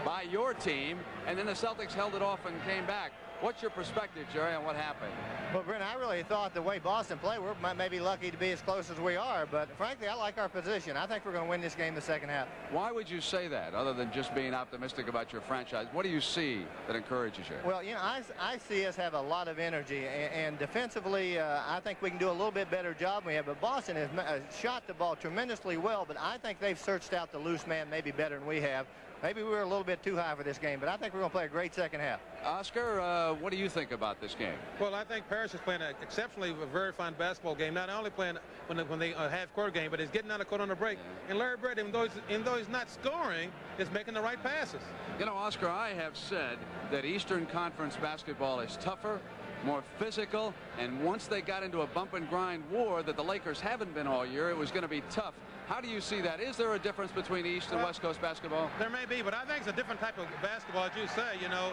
by your team, and then the Celtics held it off and came back. What's your perspective, Jerry, on what happened? Well, Brent, I really thought the way Boston played, we might be lucky to be as close as we are, but frankly, I like our position. I think we're going to win this game the second half. Why would you say that, other than just being optimistic about your franchise? What do you see that encourages you? Well, you know, I see us have a lot of energy, and defensively, I think we can do a little bit better job than we have, but Boston has shot the ball tremendously well, but I think they've searched out the loose man maybe better than we have. Maybe we were a little bit too high for this game, but I think we're going to play a great second half. Oscar, what do you think about this game? Well, I think Parrish is playing an exceptionally very fine basketball game. Not only playing when they half-court game, but he's getting on the court on the break. And Larry Bird, even though he's not scoring, is making the right passes. You know, Oscar, I have said that Eastern Conference basketball is tougher, more physical, and once they got into a bump-and-grind war that the Lakers haven't been all year, it was going to be tough. How do you see that? Is there a difference between East and West Coast basketball? There may be, but I think it's a different type of basketball, as you say. You know,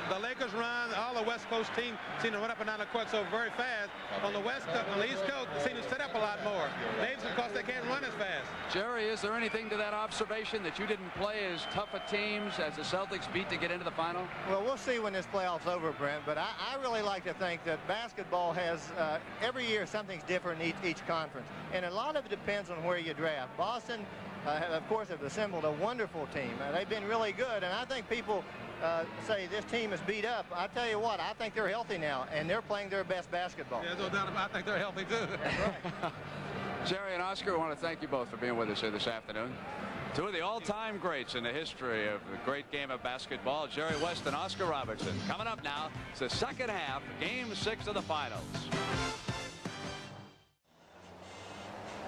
the Lakers run, all the West Coast teams seem to run up and down the court so very fast. On the West Coast, on the East Coast, they seem to set up a lot more. Maybe it's because they can't run as fast. Jerry, is there anything to that observation that you didn't play as tough a teams as the Celtics beat to get into the final? Well, we'll see when this playoff's over, Brent, but I really like to think that basketball has, every year something's different in each conference, and a lot of it depends on where you draft. Boston, of course, have assembled a wonderful team. They've been really good, and I think people say this team is beat up. I tell you what, I think they're healthy now, and they're playing their best basketball. Yeah, no doubt about it. I think they're healthy, too. That's right. Jerry and Oscar, I want to thank you both for being with us here this afternoon. Two of the all-time greats in the history of the great game of basketball, Jerry West and Oscar Robertson. Coming up now, it's the second half, Game 6 of the finals.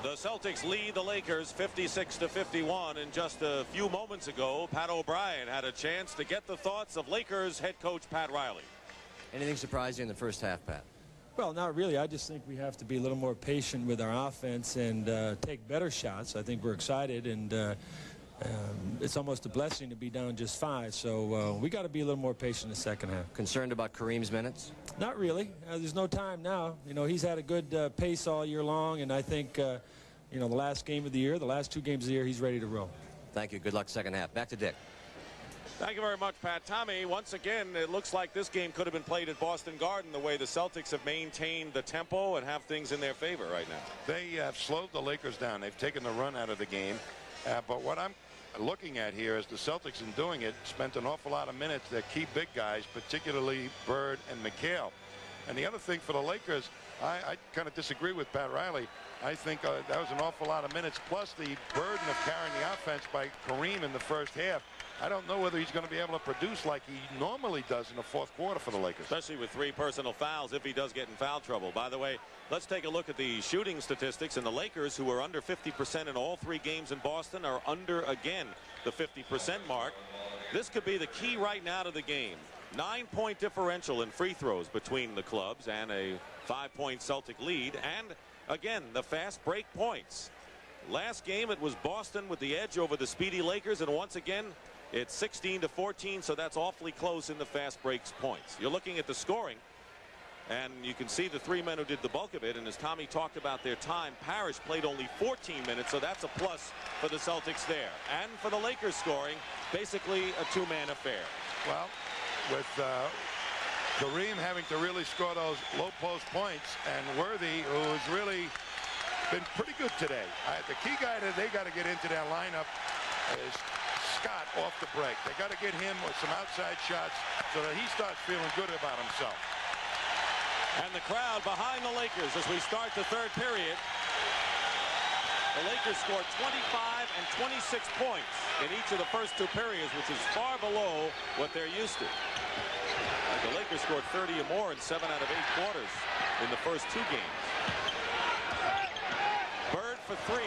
The Celtics lead the Lakers 56-51, and just a few moments ago, Pat O'Brien had a chance to get the thoughts of Lakers head coach Pat Riley. Anything surprise you in the first half, Pat? Well, not really. I just think we have to be a little more patient with our offense and take better shots. I think we're excited, and it's almost a blessing to be down just 5. So we got to be a little more patient in the second half. Concerned about Kareem's minutes? Not really. There's no time now. You know, he's had a good pace all year long, and I think, you know, the last game of the year, the last 2 games of the year, he's ready to roll. Thank you. Good luck second half. Back to Dick. Thank you very much, Pat. Tommy, once again, it looks like this game could have been played at Boston Garden the way the Celtics have maintained the tempo and have things in their favor right now. They have slowed the Lakers down. They've taken the run out of the game. But what I'm looking at here is the Celtics, in doing it, spent an awful lot of minutes. Their key big guys, particularly Bird and McHale. And the other thing for the Lakers, I kind of disagree with Pat Riley. I think that was an awful lot of minutes, plus the burden of carrying the offense by Kareem in the first half. I don't know whether he's going to be able to produce like he normally does in the fourth quarter for the Lakers. Especially with 3 personal fouls if he does get in foul trouble. By the way, let's take a look at the shooting statistics. And the Lakers, who are under 50% in all 3 games in Boston, are under, again, the 50% mark. This could be the key right now to the game. 9-point differential in free throws between the clubs and a 5-point Celtic lead. And, again, the fast break points. Last game, it was Boston with the edge over the speedy Lakers. And once again, it's 16-14, so that's awfully close in the fast breaks points. You're looking at the scoring, and you can see the 3 men who did the bulk of it. And as Tommy talked about their time, Parrish played only 14 minutes, so that's a plus for the Celtics there. And for the Lakers scoring, basically a 2-man affair. Well, with Kareem having to really score those low post points, and Worthy, who's really been pretty good today. The key guy that they got to get into their lineup is Scott off the break. They got to get him with some outside shots so that he starts feeling good about himself. And the crowd behind the Lakers as we start the 3rd period. The Lakers scored 25 and 26 points in each of the first 2 periods, which is far below what they're used to. The Lakers scored 30 or more in 7 out of 8 quarters in the first 2 games. Bird for 3,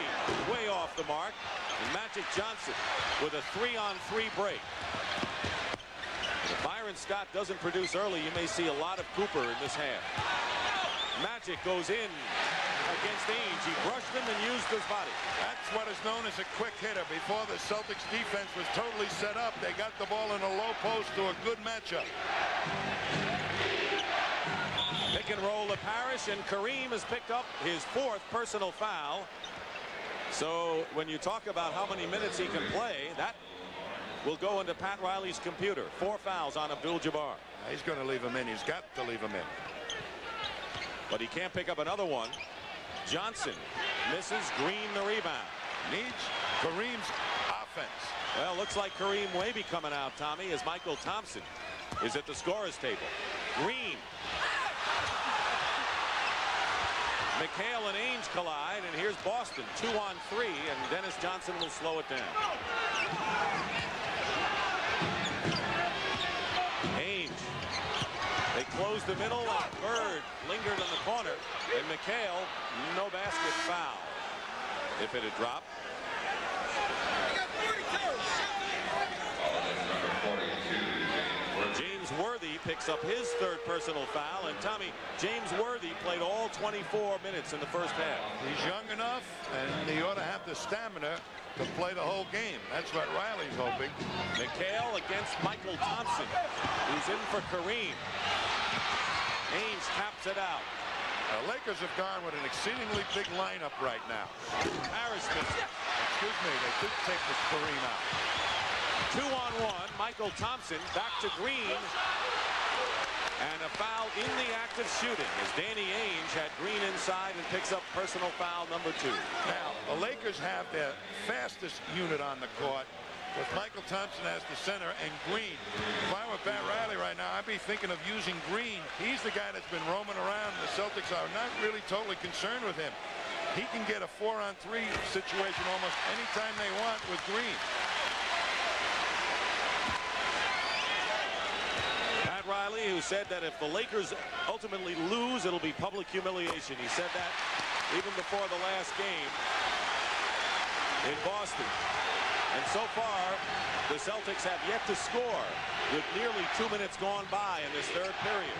way off the mark. And Magic Johnson with a 3-on-3 break. If Byron Scott doesn't produce early, you may see a lot of Cooper in this half. Magic goes in against Ainge. He brushed him and used his body. That's what is known as a quick hitter. Before the Celtics defense was totally set up, they got the ball in a low post to a good matchup. Pick and roll to Parrish, and Kareem has picked up his 4th personal foul. So when you talk about how many minutes he can play, that will go into Pat Riley's computer. 4 fouls on Abdul-Jabbar. He's going to leave him in. He's got to leave him in. But he can't pick up another one. Johnson misses. Green the rebound. Needs Kareem's offense. Well, looks like Kareem may be coming out, Tommy, as Michael Thompson is at the scorer's table. Green. McHale and Ainge collide, and here's Boston 2-on-3, and Dennis Johnson will slow it down. Ainge. They closed the middle, and Bird lingered in the corner, and McHale, no basket, foul. If it had dropped. James Worthy picks up his 3rd personal foul, and Tommy, James Worthy played all 24 minutes in the first half. He's young enough, and he ought to have the stamina to play the whole game. That's what Riley's hoping. McHale against Michael Thompson, who's in for Kareem. Ainge taps it out. The Lakers have gone with an exceedingly big lineup right now. Harris misses. Excuse me, they did take the Kareem out. 2-on-1, Michael Thompson back to Green, and a foul in the act of shooting as Danny Ainge had Green inside and picks up personal foul number 2. Now, the Lakers have their fastest unit on the court with Michael Thompson as the center and Green. If I were Pat Riley right now, I'd be thinking of using Green. He's the guy that's been roaming around. The Celtics are not really totally concerned with him. He can get a 4-on-3 situation almost anytime they want with Green. Pat Riley, who said that if the Lakers ultimately lose, it'll be public humiliation. He said that even before the last game in Boston. And so far, the Celtics have yet to score with nearly 2 minutes gone by in this 3rd period.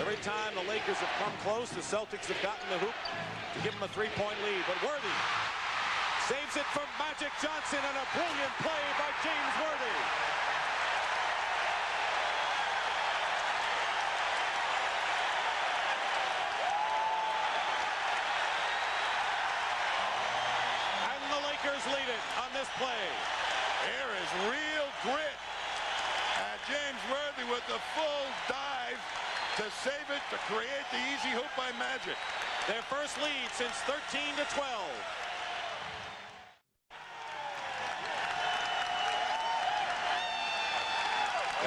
Every time the Lakers have come close, the Celtics have gotten the hoop to give them a 3-point lead. But Worthy saves it from Magic Johnson, and a brilliant play by James Worthy. And the Lakers lead it on this play. Here is real grit. James Worthy with the full dive to save it, to create the easy hoop by Magic. Their first lead since 13-12.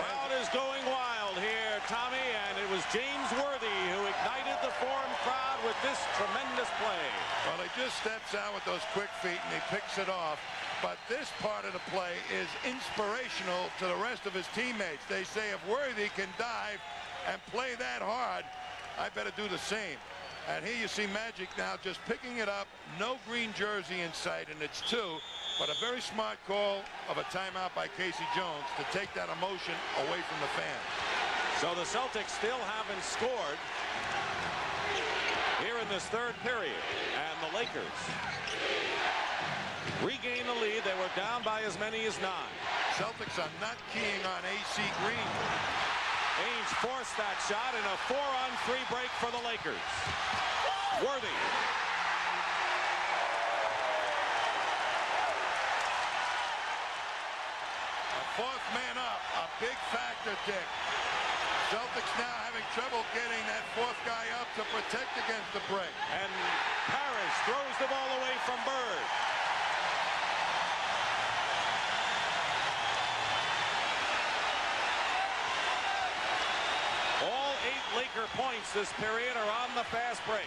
Crowd is going wild here, Tommy, and it was James Worthy who ignited the Forum crowd with this tremendous play. Well, he just steps out with those quick feet and he picks it off. But this part of the play is inspirational to the rest of his teammates. They say if Worthy can dive and play that hard, I better do the same. And here you see Magic now just picking it up. No green jersey in sight, and it's 2. But a very smart call of a timeout by Casey Jones to take that emotion away from the fans. So the Celtics still haven't scored here in this third period. And the Lakers regain the lead. They were down by as many as 9. Celtics are not keying on AC Green. Ainge forced that shot in a 4-on-3 break for the Lakers. Worthy. A 4th man up, a big factor, Dick. Celtics now having trouble getting that 4th guy up to protect against the break. And Parrish throws the ball away from Bird. All 8 Laker points this period are on the fast break.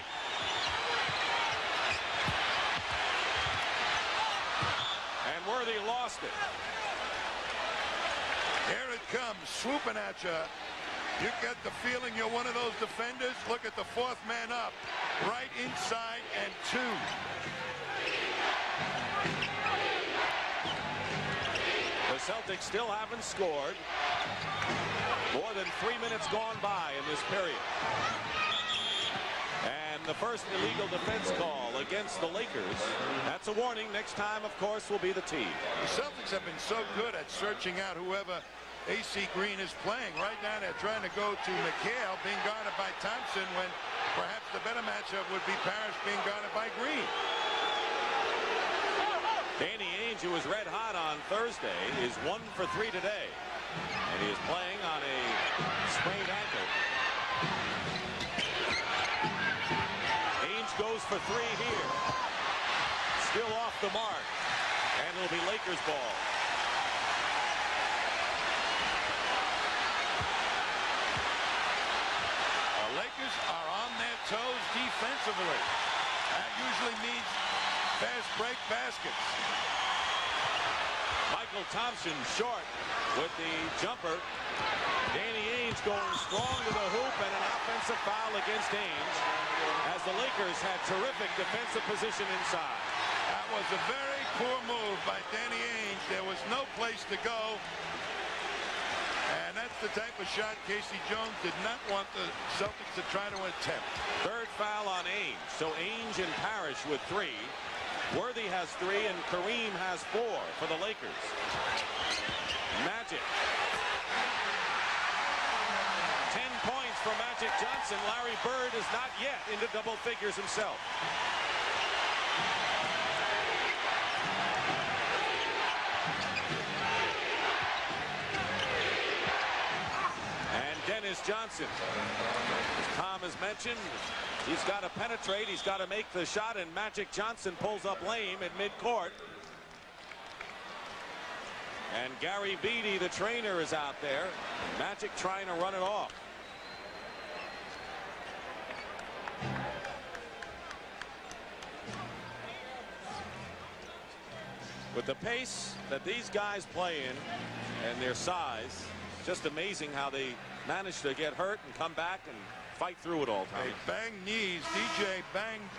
And Worthy lost it. Here it comes, swooping at you. You get the feeling you're one of those defenders. Look at the 4th man up, right inside and 2. The Celtics still haven't scored. More than 3 minutes gone by in this period. And the first illegal defense call against the Lakers. That's a warning. Next time, of course, will be the team. The Celtics have been so good at searching out whoever AC Green is playing. Right now, they're trying to go to McHale being guarded by Thompson when perhaps the better matchup would be Parrish being guarded by Green. Danny Ainge, who was red hot on Thursday, is 1 for 3 today. And he is playing on a sprained ankle. Ainge goes for 3 here. Still off the mark. And it'll be Lakers ball. The Lakers are on their toes defensively. That usually means fast break baskets. Michael Thompson short with the jumper. Danny Ainge going strong to the hoop, and an offensive foul against Ainge as the Lakers had terrific defensive position inside. That was a very poor move by Danny Ainge. There was no place to go. And that's the type of shot Casey Jones did not want the Celtics to try to attempt. Third foul on Ainge. So Ainge and Parrish with 3. Worthy has 3 and Kareem has 4 for the Lakers. Magic. 10 points for Magic Johnson. Larry Bird is not yet into double figures himself. And Dennis Johnson, as Tom has mentioned, he's got to penetrate. He's got to make the shot, and Magic Johnson pulls up lame at midcourt. And Gary Beatty, the trainer, is out there. Magic trying to run it off. With the pace that these guys play in and their size, just amazing how they managed to get hurt and come back and fight through it all, Tommy. They banged knees. DJ banged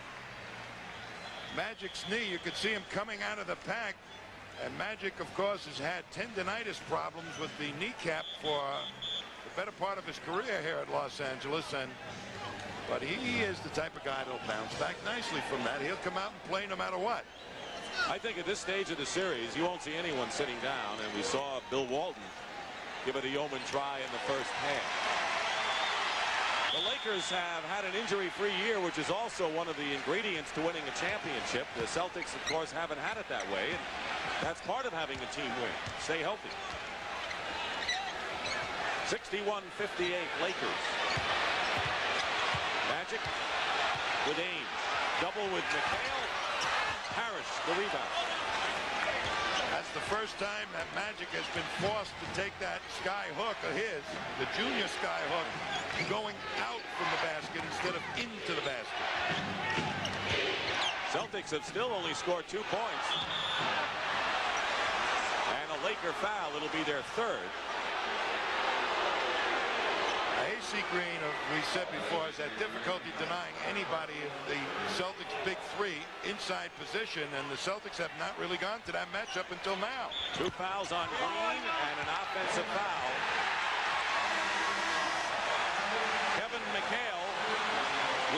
Magic's knee. You could see him coming out of the pack. And Magic, of course, has had tendonitis problems with the kneecap for the better part of his career here at Los Angeles. But he is the type of guy that'll bounce back nicely from that. He'll come out and play no matter what. I think at this stage of the series, you won't see anyone sitting down. And we saw Bill Walton give it a yeoman try in the first half. The Lakers have had an injury-free year, which is also one of the ingredients to winning a championship. The Celtics, of course, haven't had it that way. And That's part of having a team win. Stay healthy. 61-58 Lakers. Magic with Ames. Double with McHale. Parrish the rebound. That's the first time that Magic has been forced to take that sky hook of his, the junior sky hook, going out from the basket instead of into the basket. Celtics have still only scored 2 points. And a Laker foul. It'll be their third. AC Green, we said before, has had difficulty denying anybody of the Celtics' big three inside position, and the Celtics have not really gone to that matchup until now. 2 fouls on Green and an offensive foul. Kevin McHale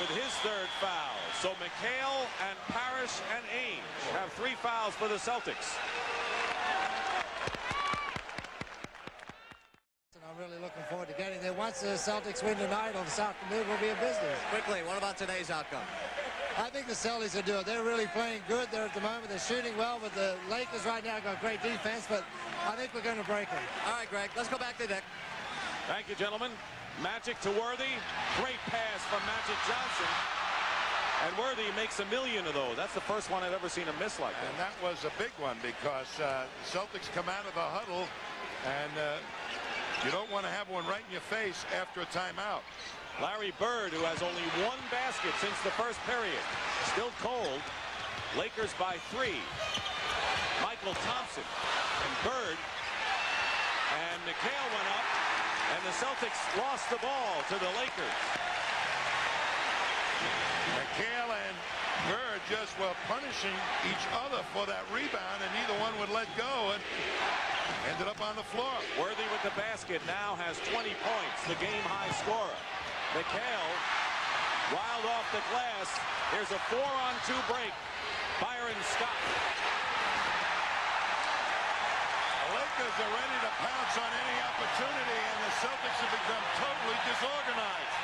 with his third foul. So McHale and Parrish and Ainge have 3 fouls for the Celtics. I'm really looking forward to getting there. Once the Celtics win tonight or this afternoon, we'll be in business. Quickly, what about today's outcome? I think the Celtics are doing. They're really playing good. They're at the moment. They're shooting well. But the Lakers right now got great defense. But I think we're going to break them. All right, Greg. Let's go back to Dick. Thank you, gentlemen. Magic to Worthy. Great pass from Magic Johnson. And Worthy makes a million of those. That's the first one I've ever seen him miss like that. And that was a big one because the Celtics come out of the huddle and you don't want to have one right in your face after a timeout. Larry Bird, who has only 1 basket since the first period. Still cold. Lakers by 3. Michael Thompson and Bird. And McHale went up. And the Celtics lost the ball to the Lakers. McHale and Bird just were punishing each other for that rebound, and neither one would let go, and ended up on the floor. Worthy with the basket now has 20 points, the game-high scorer. McHale, wild off the glass. Here's a 4-on-2 break. Byron Scott. The Lakers are ready to pounce on any opportunity, and the Celtics have become totally disorganized.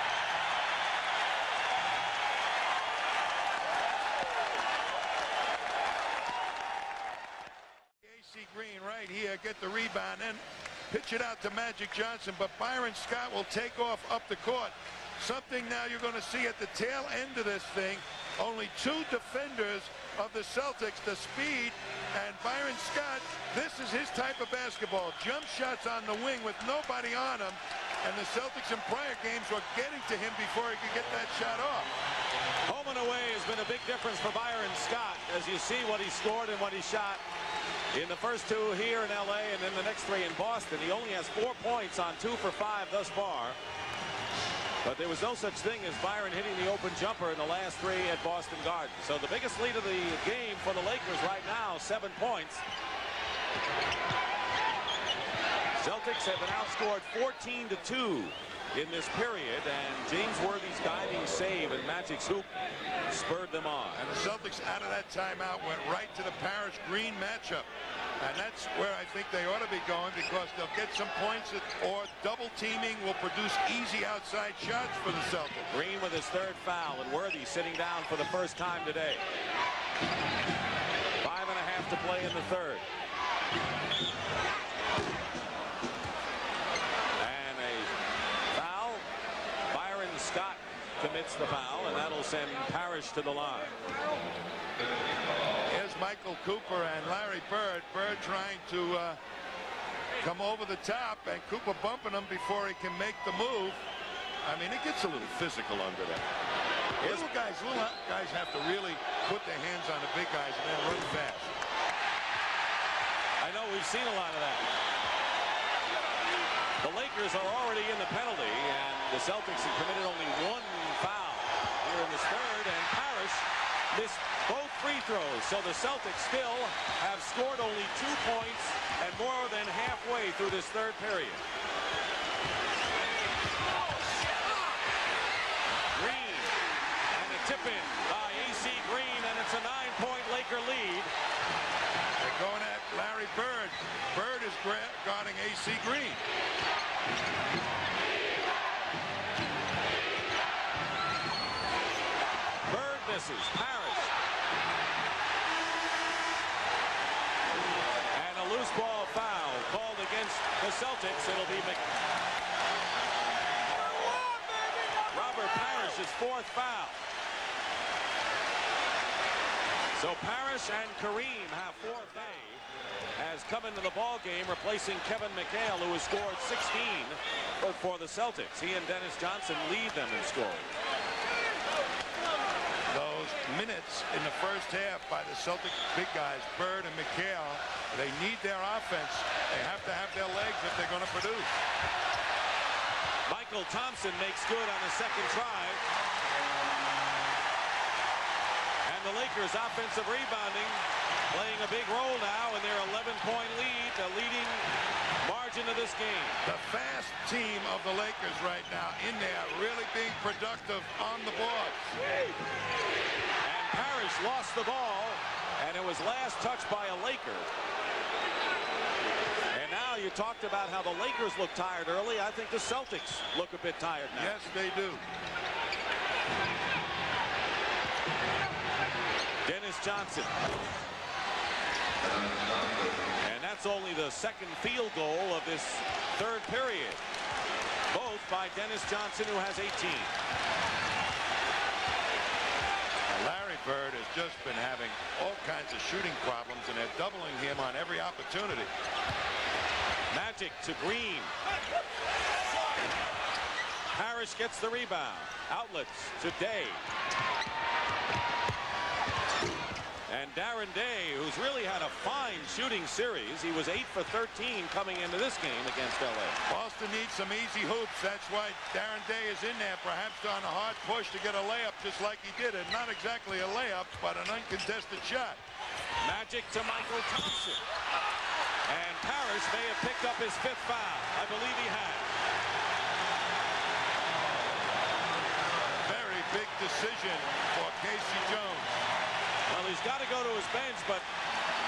Green right here, get the rebound and pitch it out to Magic Johnson, but Byron Scott will take off up the court. Something now you're going to see at the tail end of this thing. Only 2 defenders of the Celtics, the speed, and Byron Scott, this is his type of basketball. Jump shots on the wing with nobody on him, and the Celtics in prior games were getting to him before he could get that shot off. Home and away has been a big difference for Byron Scott as you see what he scored and what he shot in the first 2 here in LA and then the next 3 in Boston. He only has 4 points on 2 for 5 thus far. But there was no such thing as Byron hitting the open jumper in the last 3 at Boston Garden. So the biggest lead of the game for the Lakers right now, 7 points. Celtics have been outscored 14-2 in this period, and James Worthy's diving save and Magic's hoop spurred them on. And the Celtics out of that timeout went right to the Parrish Green matchup. And that's where I think they ought to be going, because they'll get some points or double teaming will produce easy outside shots for the Celtics. Green with his 3rd foul, and Worthy sitting down for the first time today. 5.5 to play in the 3rd. And a foul. Byron Scott commits the foul, and that'll send Parrish to the line. Here's Michael Cooper and Larry Bird. Bird trying to come over the top, and Cooper bumping him before he can make the move. I mean, it gets a little physical under that. Little guys have to really put their hands on the big guys and then run fast. I know we've seen a lot of that. The Lakers are already in the penalty, and the Celtics have committed only 1 foul here in this 3rd, and Parrish missed both free throws. So the Celtics still have scored only 2 points and more than halfway through this 3rd period. Green, and a tip-in by AC Green, and it's a 9-point Laker lead. They're going at Larry Bird. Bird is guarding AC Green. Bird misses. Parrish. called against the Celtics. It'll be Robert Parrish's 4th foul. So Parrish and Kareem have 4th. Day has come into the ball game, replacing Kevin McHale, who has scored 16 for the Celtics. He and Dennis Johnson lead them in scoring. Those minutes in the first half by the Celtic big guys, Bird and McHale, they need their offense. They have to have their legs if they're going to produce. Michael Thompson makes good on the second try. And the Lakers offensive rebounding playing a big role now in their 11-point lead, the leading margin of this game. The fast team of the Lakers right now in there, really being productive on the boards. And Parrish lost the ball, and it was last touched by a Laker. And now you talked about how the Lakers look tired early. I think the Celtics look a bit tired now. Yes, they do. Dennis Johnson. And that's only the second field goal of this 3rd period. Both by Dennis Johnson, who has 18. Larry Bird has just been having all kinds of shooting problems, and they're doubling him on every opportunity. Magic to Green. Parrish gets the rebound. Outlets to Day. And Darren Day, who's really had a fine shooting series. He was 8 for 13 coming into this game against LA. Boston needs some easy hoops. That's why Darren Day is in there, perhaps on a hard push to get a layup just like he did. And not exactly a layup, but an uncontested shot. Magic to Michael Thompson. And Parrish may have picked up his 5th foul. I believe he has. Very big decision for Casey Jones. Well, he's got to go to his bench, but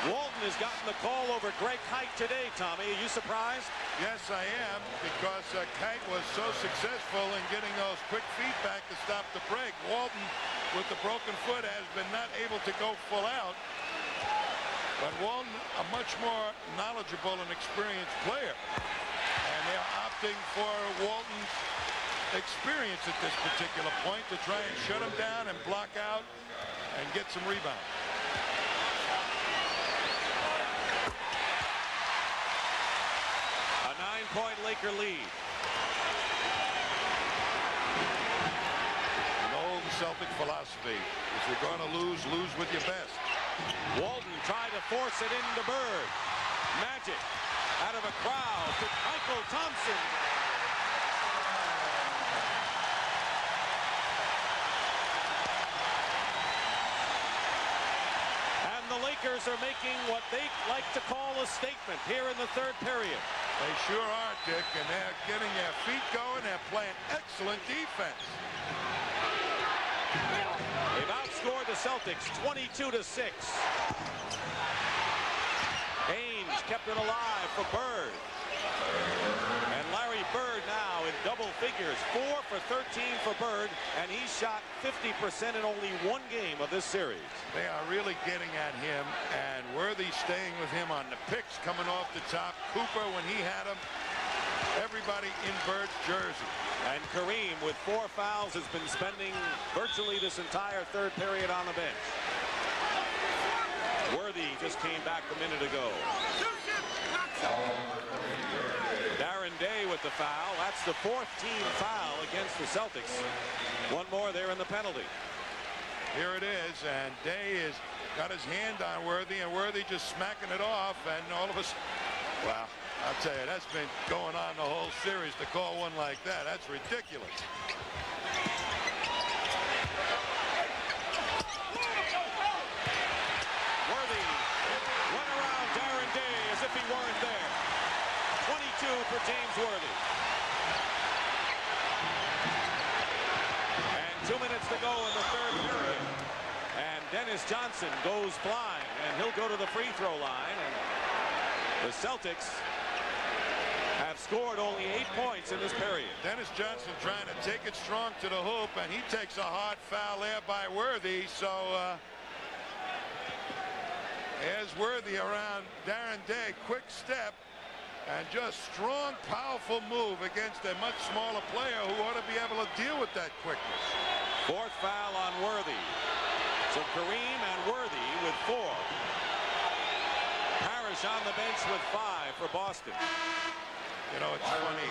Walton has gotten the call over Greg Kite today, Tommy. Are you surprised? Yes, I am, because Kite was so successful in getting those quick feet back to stop the break. Walton, with the broken foot, has been not able to go full out. But Walton, a much more knowledgeable and experienced player. And they're opting for Walton's experience at this particular point to try and shut him down and block out and get some rebounds. A 9-point Laker lead. An old Celtic philosophy. If you're going to lose, lose with your best. Walton tried to force it into Bird. Magic out of a crowd to Michael Thompson. The Lakers are making what they like to call a statement here in the 3rd period. They sure are, Dick, and they're getting their feet going. They're playing excellent defense. They've outscored the Celtics 22-6. Ainge kept it alive for Bird. And Larry Bird now in double figures, 4 for 13 for Bird, and he shot 50% in only 1 game of this series. They are really getting at him, and Worthy staying with him on the picks coming off the top. Cooper when he had him. Everybody in Bird's jersey. And Kareem, with 4 fouls, has been spending virtually this entire 3rd period on the bench. Worthy just came back a minute ago. Darren Day with the foul. That's the 4th team foul against the Celtics. 1 more there in the penalty. Here it is, and Day has got his hand on Worthy, and Worthy just smacking it off, and all of us, wow, I'll tell you, that's been going on the whole series. To call one like that, that's ridiculous. Worthy went around Darren Day as if he weren't there. 22 for James Worthy. And 2 minutes to go in the 3rd period. And Dennis Johnson goes flying, and he'll go to the free throw line. And the Celtics have scored only 8 points in this period. Dennis Johnson trying to take it strong to the hoop, and he takes a hard foul there by Worthy. So there's Worthy around Darren Day. Quick step. And just strong, powerful move against a much smaller player who ought to be able to deal with that quickness. Fourth foul on Worthy. So Kareem and Worthy with 4. Parrish on the bench with 5 for Boston. You know, it's funny.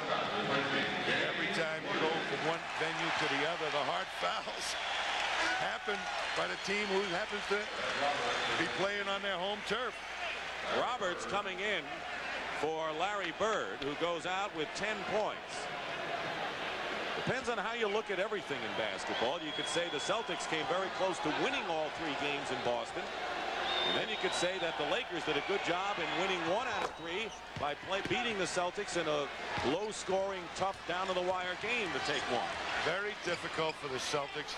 Every time you go from one venue to the other, the hard fouls happen by the team who happens to be playing on their home turf. Roberts coming in for Larry Bird, who goes out with 10 points. Depends on how you look at everything in basketball. You could say the Celtics came very close to winning all 3 games in Boston. And then you could say that the Lakers did a good job in winning 1 out of 3 by beating the Celtics in a low-scoring, tough, down-to-the-wire game to take 1. Very difficult for the Celtics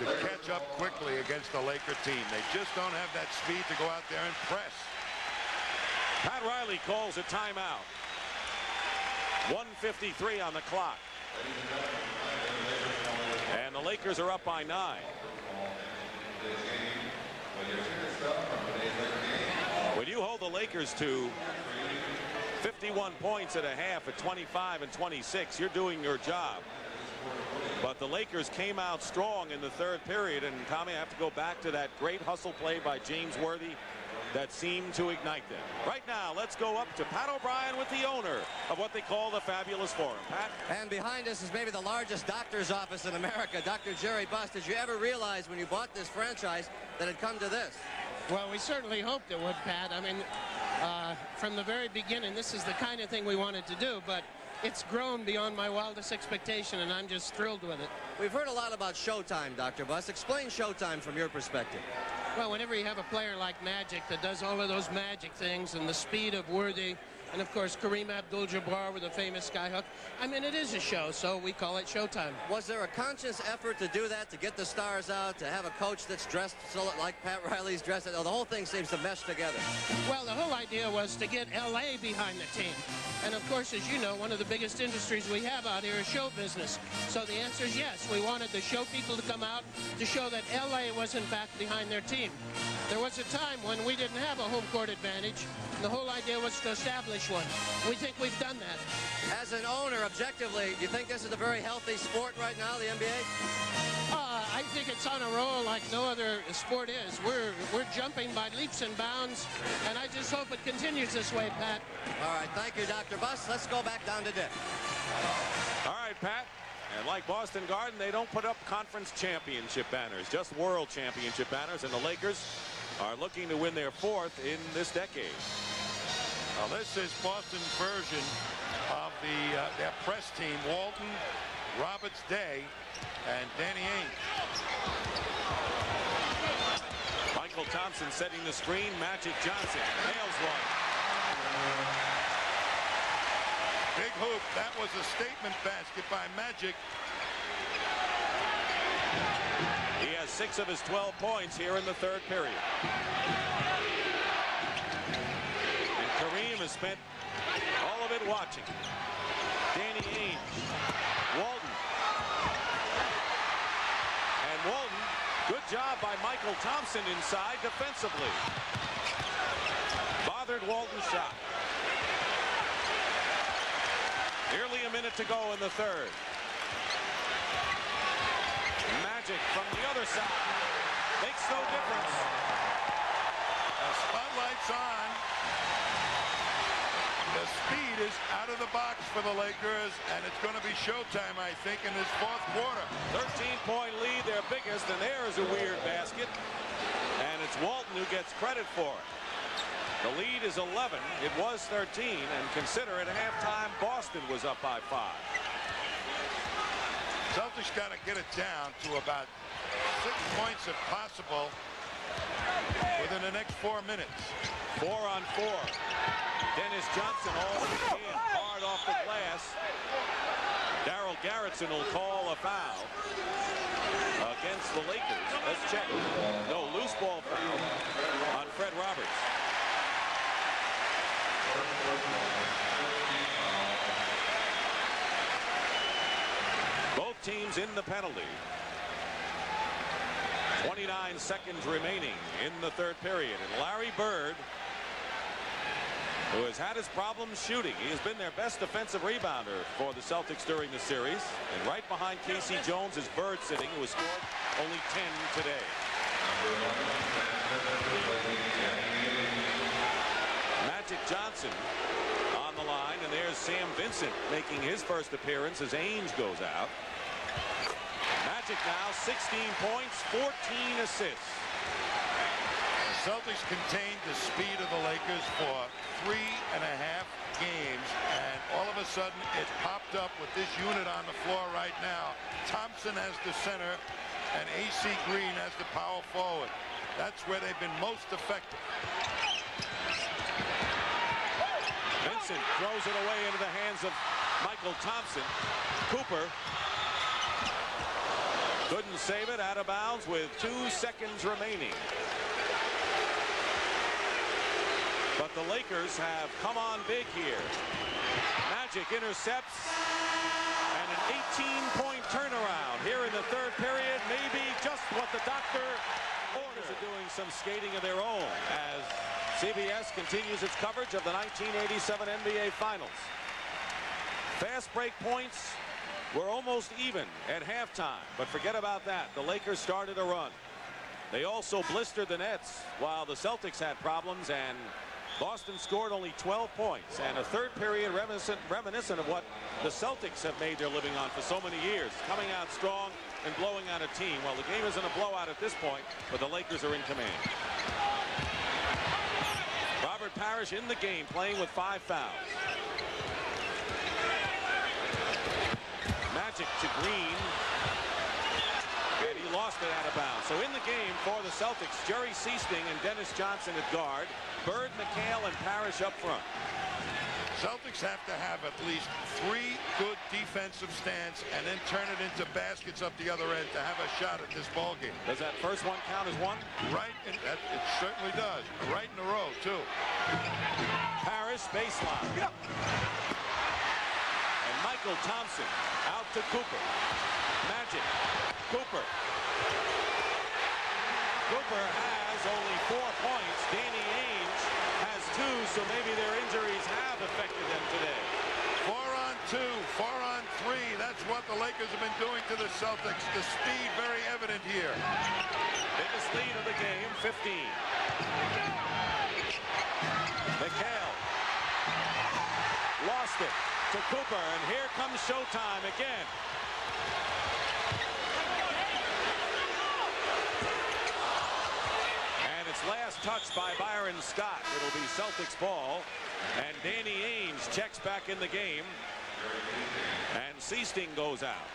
to catch up quickly against the Laker team. They just don't have that speed to go out there and press. Pat Riley calls a timeout. 1:53 on the clock. And the Lakers are up by 9. When you hold the Lakers to 51 points at a half at 25 and 26, you're doing your job. But the Lakers came out strong in the 3rd period, and Tommy, I have to go back to that great hustle play by James Worthy that seemed to ignite them. Right now, let's go up to Pat O'Brien with the owner of what they call the Fabulous Forum. Pat? And behind us is maybe the largest doctor's office in America, Dr. Jerry Buss. Did you ever realize when you bought this franchise that it come to this? Well, we certainly hoped it would, Pat. I mean, from the very beginning, this is the kind of thing we wanted to do, but it's grown beyond my wildest expectation, and I'm just thrilled with it. We've heard a lot about Showtime, Dr. Buss. Explain Showtime from your perspective. Well, whenever you have a player like Magic that does all of those magic things and the speed of Worthy, and of course Kareem Abdul-Jabbar with a famous skyhook, I mean, it is a show, so we call it Showtime. Was there a conscious effort to do that, to get the stars out, to have a coach that's dressed so like Pat Riley's dressed? The whole thing seems to mesh together. Well, the whole idea was to get L.A. behind the team. And of course, as you know, one of the biggest industries we have out here is show business. So the answer is yes. We wanted the show people to come out to show that L.A. was in fact behind their team. There was a time when we didn't have a home court advantage. The whole idea was to establish one. We think we've done that. As an owner, objectively, you think this is a very healthy sport right now, the NBA? I think it's on a roll like no other sport is. We're jumping by leaps and bounds, and I just hope it continues this way, Pat. All right, thank you, Dr. Buss. Let's go back down to Dick. All right, Pat. And like Boston Garden, they don't put up conference championship banners, just world championship banners, and the Lakers are looking to win their 4th in this decade. Now, this is Boston's version of their press team: Walton, Roberts Day, and Danny Ainge. Michael Thompson setting the screen. Magic Johnson nails one. Big hoop. That was a statement basket by Magic. He has 6 of his 12 points here in the 3rd period. And Kareem has spent all of it watching. Danny Ainge. Walton. And Walton, good job by Michael Thompson inside defensively. Bothered Walton's shot. Nearly a minute to go in the 3rd. Magic from the other side. Makes no difference. The spotlight's on. The speed is out of the box for the Lakers, and it's going to be showtime, I think, in this 4th quarter. 13-point lead, their biggest, and there is a weird basket. And it's Walton who gets credit for it. The lead is 11. It was 13, and consider at halftime, Boston was up by 5. Celtics got to get it down to about 6 points if possible within the next 4 minutes. 4 on 4. Dennis Johnson all in, hard off the glass. Darryl Garrettson will call a foul against the Lakers. Let's check. No, loose ball foul on Fred Roberts. Both teams in the penalty. 29 seconds remaining in the 3rd period. And Larry Bird who has had his problems shooting. He has been their best defensive rebounder for the Celtics during the series. And right behind Casey Jones is Bird sitting, who has scored only 10 today. Magic Johnson on the line, and there's Sam Vincent making his first appearance as Ainge goes out. Magic now 16 points, 14 assists. The Celtics contained the speed of the Lakers for 3.5 games, and all of a sudden it popped up with this unit on the floor right now. Thompson as the center and AC Green as the power forward. That's where they've been most effective. Vincent throws it away into the hands of Michael Thompson. Cooper couldn't save it, out of bounds with 2 seconds remaining. But the Lakers have come on big here. Magic intercepts, and an 18-point turnaround here in the third period. Maybe just what the doctor orders are doing some skating of their own as CBS continues its coverage of the 1987 NBA Finals. Fast break points were almost even at halftime, but forget about that. The Lakers started a run. They also blistered the Nets while the Celtics had problems, and Boston scored only 12 points, and a third period reminiscent of what the Celtics have made their living on for so many years, coming out strong and blowing out a team. Well, the game isn't a blowout at this point, but the Lakers are in command. Robert Parrish in the game, playing with 5 fouls. Magic to Green, and he lost it out of bounds. So in the game for the Celtics, Jerry Seasting and Dennis Johnson at guard, Bird, McHale, and Parrish up front. Celtics have to have at least 3 good defensive stands and then turn it into baskets up the other end to have a shot at this ball game. Does that first one count as one? Right, and that, it certainly does. Right in a row, too. Parrish baseline. Yep. And Michael Thompson out to Cooper. Magic. Cooper. Cooper has only 4 points. Danny Ainge has 2, so maybe their injuries have affected them today. 4 on 2, 4 on 3. That's what the Lakers have been doing to the Celtics. The speed very evident here. Biggest lead of the game, 15. McHale lost it to Cooper, and here comes showtime again. Last touch by Byron Scott. It'll be Celtics ball, and Danny Ainge checks back in the game, and Seasting goes out.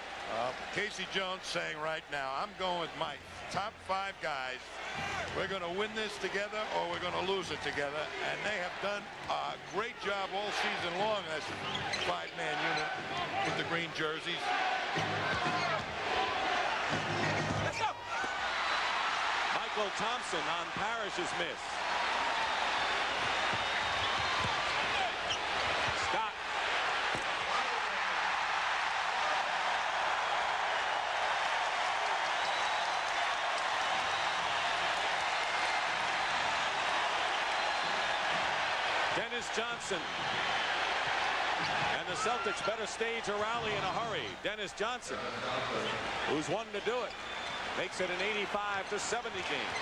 Casey Jones saying right now, I'm going with my top 5 guys. We're going to win this together, or we're going to lose it together, and they have done a great job all season long as a 5-man unit with the green jerseys. Michael Thompson on Parrish's miss. Scott. Dennis Johnson. And the Celtics better stage a rally in a hurry. Dennis Johnson, who's one to do it, makes it an 85-70 game.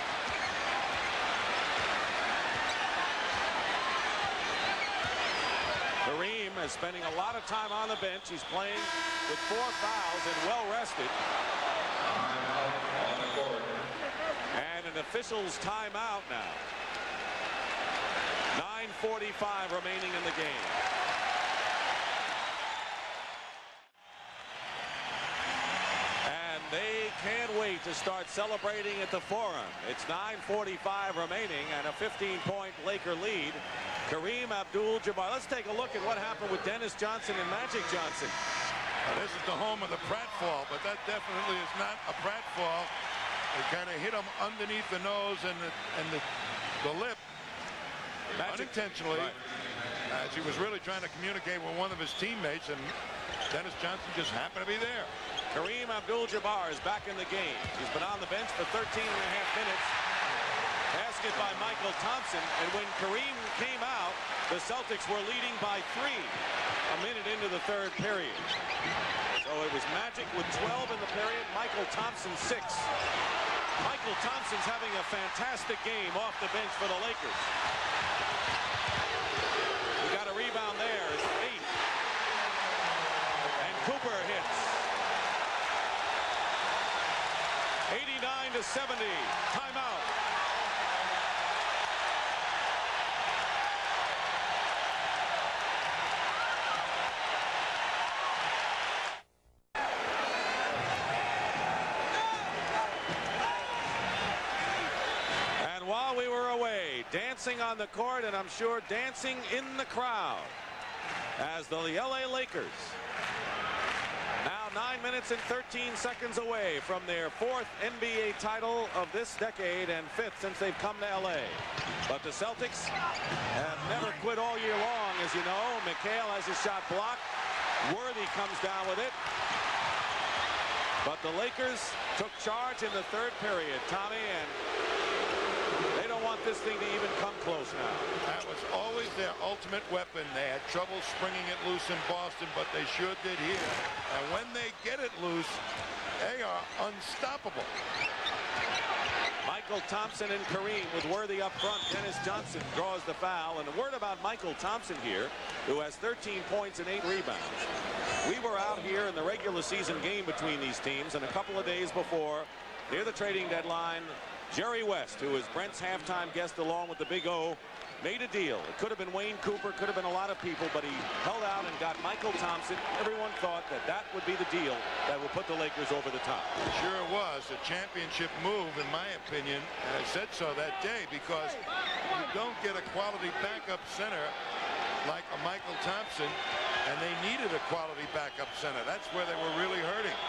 Kareem is spending a lot of time on the bench. He's playing with 4 fouls and well rested. And an official's timeout now. 9:45 remaining in the game. They can't wait to start celebrating at the Forum. It's 9:45 remaining and a 15-point Laker lead. Kareem Abdul-Jabbar. Let's take a look at what happened with Dennis Johnson and Magic Johnson. This is the home of the pratfall, but that definitely is not a pratfall. It kind of hit him underneath the nose and the lip. Magic, unintentionally, right, as he was really trying to communicate with one of his teammates, and Dennis Johnson just happened to be there. Kareem Abdul-Jabbar is back in the game. He's been on the bench for 13.5 minutes. Pass basket by Michael Thompson, and when Kareem came out, the Celtics were leading by 3 a minute into the third period. So it was Magic with 12 in the period, Michael Thompson 6. Michael Thompson's having a fantastic game off the bench for the Lakers. We got a rebound there. It's 8. And Cooper hits. 89-70. Timeout. And while we were away, dancing on the court, and I'm sure dancing in the crowd, as the LA Lakers, now 9 minutes and 13 seconds away from their 4th NBA title of this decade and 5th since they've come to LA. But the Celtics have never quit all year long, as you know. McHale has his shot blocked. Worthy comes down with it. But the Lakers took charge in the third period, Tommy, and they don't want this thing to even come close now. That was always their ultimate weapon. They had trouble springing it loose in Boston, but they sure did here. And when they get it loose, they are unstoppable. Michael Thompson and Kareem with Worthy up front. Dennis Johnson draws the foul. And a word about Michael Thompson here, who has 13 points and 8 rebounds. We were out here in the regular season game between these teams, and a couple of days before, near the trading deadline, Jerry West, who is Brent's halftime guest along with the Big O, made a deal. It could have been Wayne Cooper, could have been a lot of people, but he held out and got Michael Thompson. Everyone thought that that would be the deal that would put the Lakers over the top. Sure it was a championship move, in my opinion. And I said so that day, because you don't get a quality backup center like a Michael Thompson, and they needed a quality backup center. That's where they were really hurting.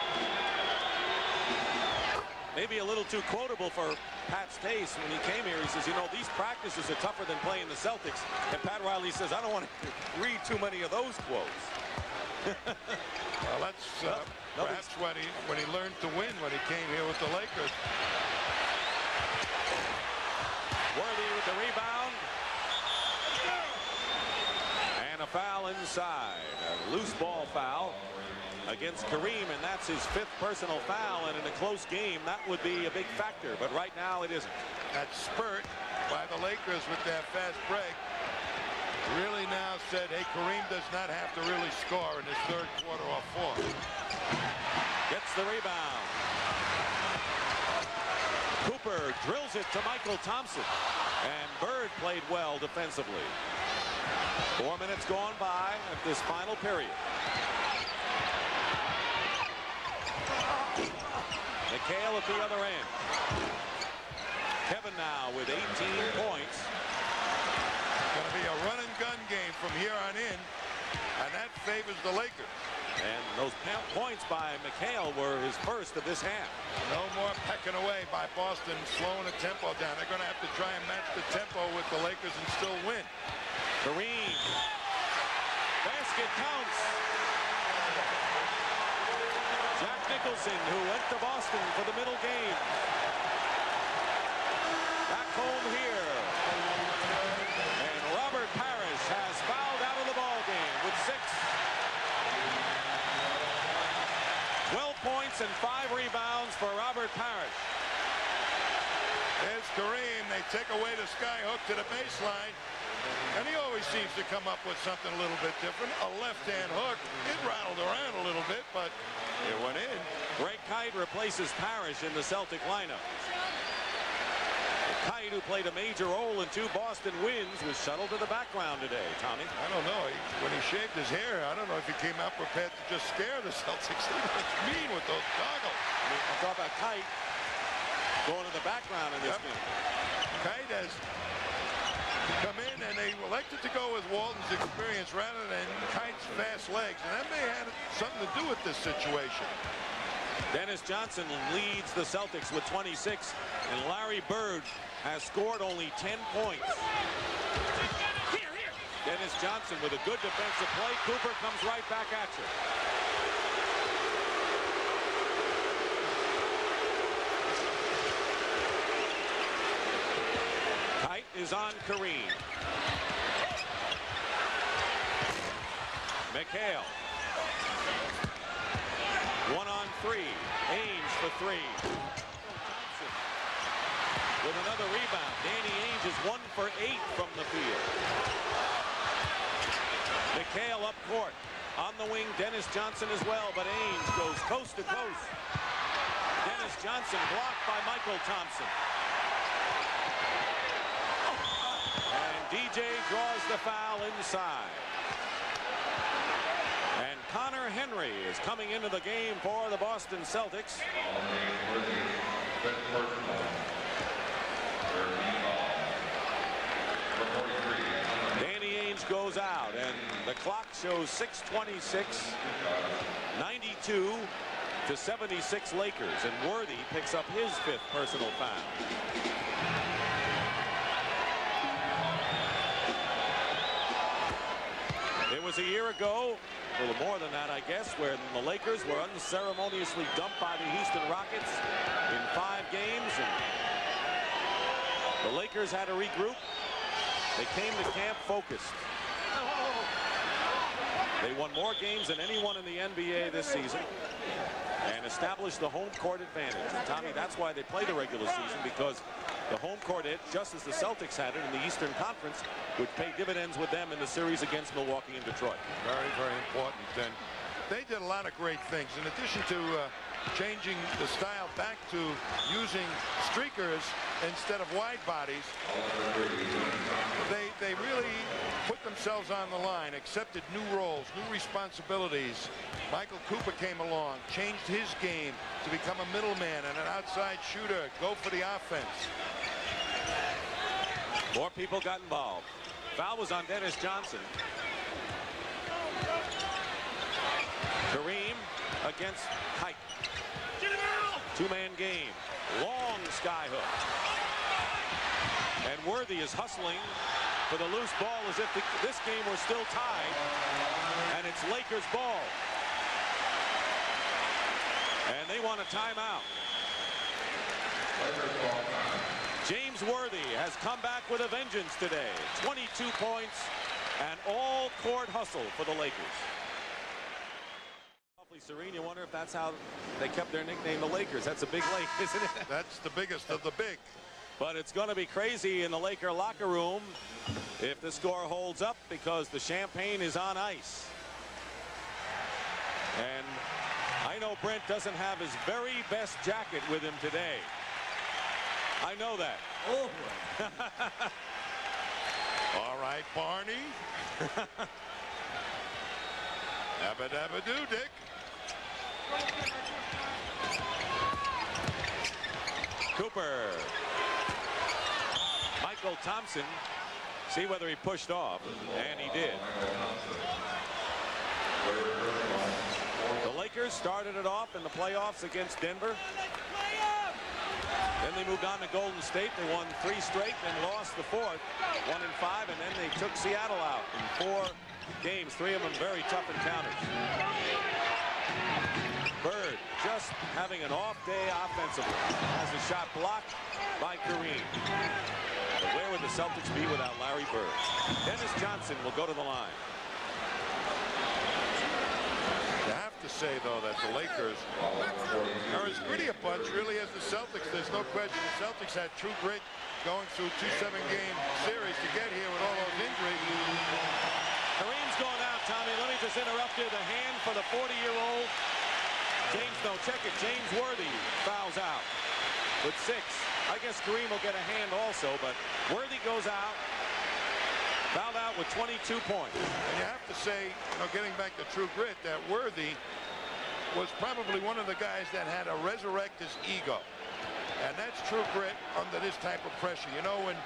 Maybe a little too quotable for Pat's taste when he came here. He says, you know, these practices are tougher than playing the Celtics. And Pat Riley says, I don't want to read too many of those quotes. Well, that's perhaps when he learned to win when he came here with the Lakers. Worthy with the rebound. And a foul inside. A loose ball foul against Kareem, and that's his 5th personal foul, and in a close game that would be a big factor, but right now it isn't. That spurt by the Lakers with that fast break really now said, hey, Kareem does not have to really score in this third quarter or fourth. Gets the rebound. Cooper drills it to Michael Thompson, and Bird played well defensively. 4 minutes gone by at this final period. McHale at the other end. Kevin now with 18 points. Going to be a run and gun game from here on in, and that favors the Lakers. And those points by McHale were his first of this half. No more pecking away by Boston, slowing the tempo down. They're going to have to try and match the tempo with the Lakers and still win. Kareem. Basket counts. Jack Nicholson, who went to Boston for the middle game. Back home here. And Robert Parrish has fouled out of the ball game with 6. 12 points and 5 rebounds for Robert Parrish. There's Kareem. They take away the skyhook to the baseline. And he always seems to come up with something a little bit different. A left-hand hook. It rattled around a little bit, but it went in. Greg Kite replaces Parrish in the Celtic lineup. Kite, who played a major role in 2 Boston wins, was shuttled to the background today. Tommy? I don't know. When he shaved his hair, I don't know if he came out prepared to just scare the Celtics. He was mean with those goggles. I'm talking about Kite going to the background in this game. Kite has come in, and they elected to go with Walton's experience rather than Kite's fast legs, and that may have something to do with this situation. Dennis Johnson leads the Celtics with 26, and Larry Bird has scored only 10 points. Dennis Johnson with a good defensive play. Cooper comes right back at you. is on Kareem. McHale. 1-on-3. Ainge for 3. With another rebound. Danny Ainge is 1 for 8 from the field. McHale up court. On the wing, Dennis Johnson as well, but Ainge goes coast to coast. Dennis Johnson blocked by Michael Thompson. And DJ draws the foul inside. And Connor Henry is coming into the game for the Boston Celtics. Danny Ainge goes out, and the clock shows 6:26, 92-76 Lakers, and Worthy picks up his 5th personal foul. It was a year ago, a little more than that, I guess, where the Lakers were unceremoniously dumped by the Houston Rockets in 5 games, and the Lakers had to regroup. They came to camp focused. They won more games than anyone in the NBA this season and established the home court advantage. And Tommy, that's why they play the regular season, because the home court hit, just as the Celtics had it in the Eastern Conference, which paid dividends with them in the series against Milwaukee and Detroit. Very, very important. And they did a lot of great things. In addition to changing the style back to using streakers instead of wide bodies, they really put themselves on the line, accepted new roles, new responsibilities. Michael Cooper came along, changed his game to become a middleman and an outside shooter, go for the offense. More people got involved. Foul was on Dennis Johnson. Kareem against Kite. 2-man game. Long skyhook. And Worthy is hustling for the loose ball as if this game were still tied. And it's Lakers ball. And they want a timeout. James Worthy has come back with a vengeance today. 22 points and all court hustle for the Lakers. Awfully serene. You wonder if that's how they kept their nickname, the Lakers. That's a big lake, isn't it? That's the biggest of the big. But it's going to be crazy in the Laker locker room if the score holds up, because the champagne is on ice. And I know Brent doesn't have his very best jacket with him today. I know that. Oh. All right, Barney. Abba dabba doo, Dick. Cooper. Michael Thompson. See whether he pushed off, and he did. The Lakers started it off in the playoffs against Denver. Then they moved on to Golden State. They won 3 straight, then lost the 4th, 1-5, and then they took Seattle out in 4 games, 3 of them very tough encounters. Bird just having an off day offensively. Has a shot blocked by Kareem. But where would the Celtics be without Larry Bird? Dennis Johnson will go to the line. You have to say, though, that the Lakers are as gritty a bunch, really, as the Celtics. There's no question the Celtics had true grit going through 2 7-game series to get here with all those injuries. Kareem's going out, Tommy. Let me just interrupt you. The hand for the 40-year-old. James, no, check it. James Worthy fouls out with 6. I guess Kareem will get a hand also, but Worthy goes out. Fouled out with 22 points. And you have to say, you know, getting back to true grit, that Worthy was probably one of the guys that had to resurrect his ego. And that's true grit under this type of pressure. You know, when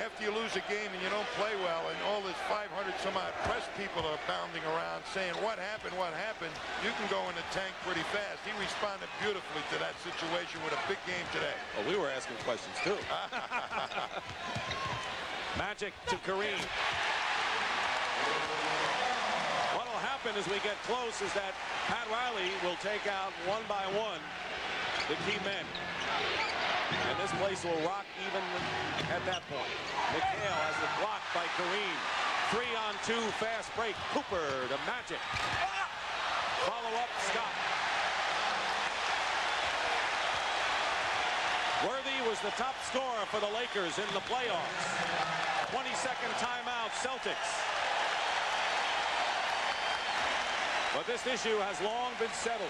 after you lose a game and you don't play well and all this 500 some odd press people are bounding around saying, what happened, you can go in the tank pretty fast. He responded beautifully to that situation with a big game today. Well, we were asking questions too. Magic to Kareem. What will happen as we get close is that Pat Riley will take out one by one the key men. And this place will rock even at that point. McHale has it blocked by Kareem. 3-on-2 fast break. Cooper to Magic. Follow up, Scott. Worthy was the top scorer for the Lakers in the playoffs. 22nd timeout, Celtics. But this issue has long been settled.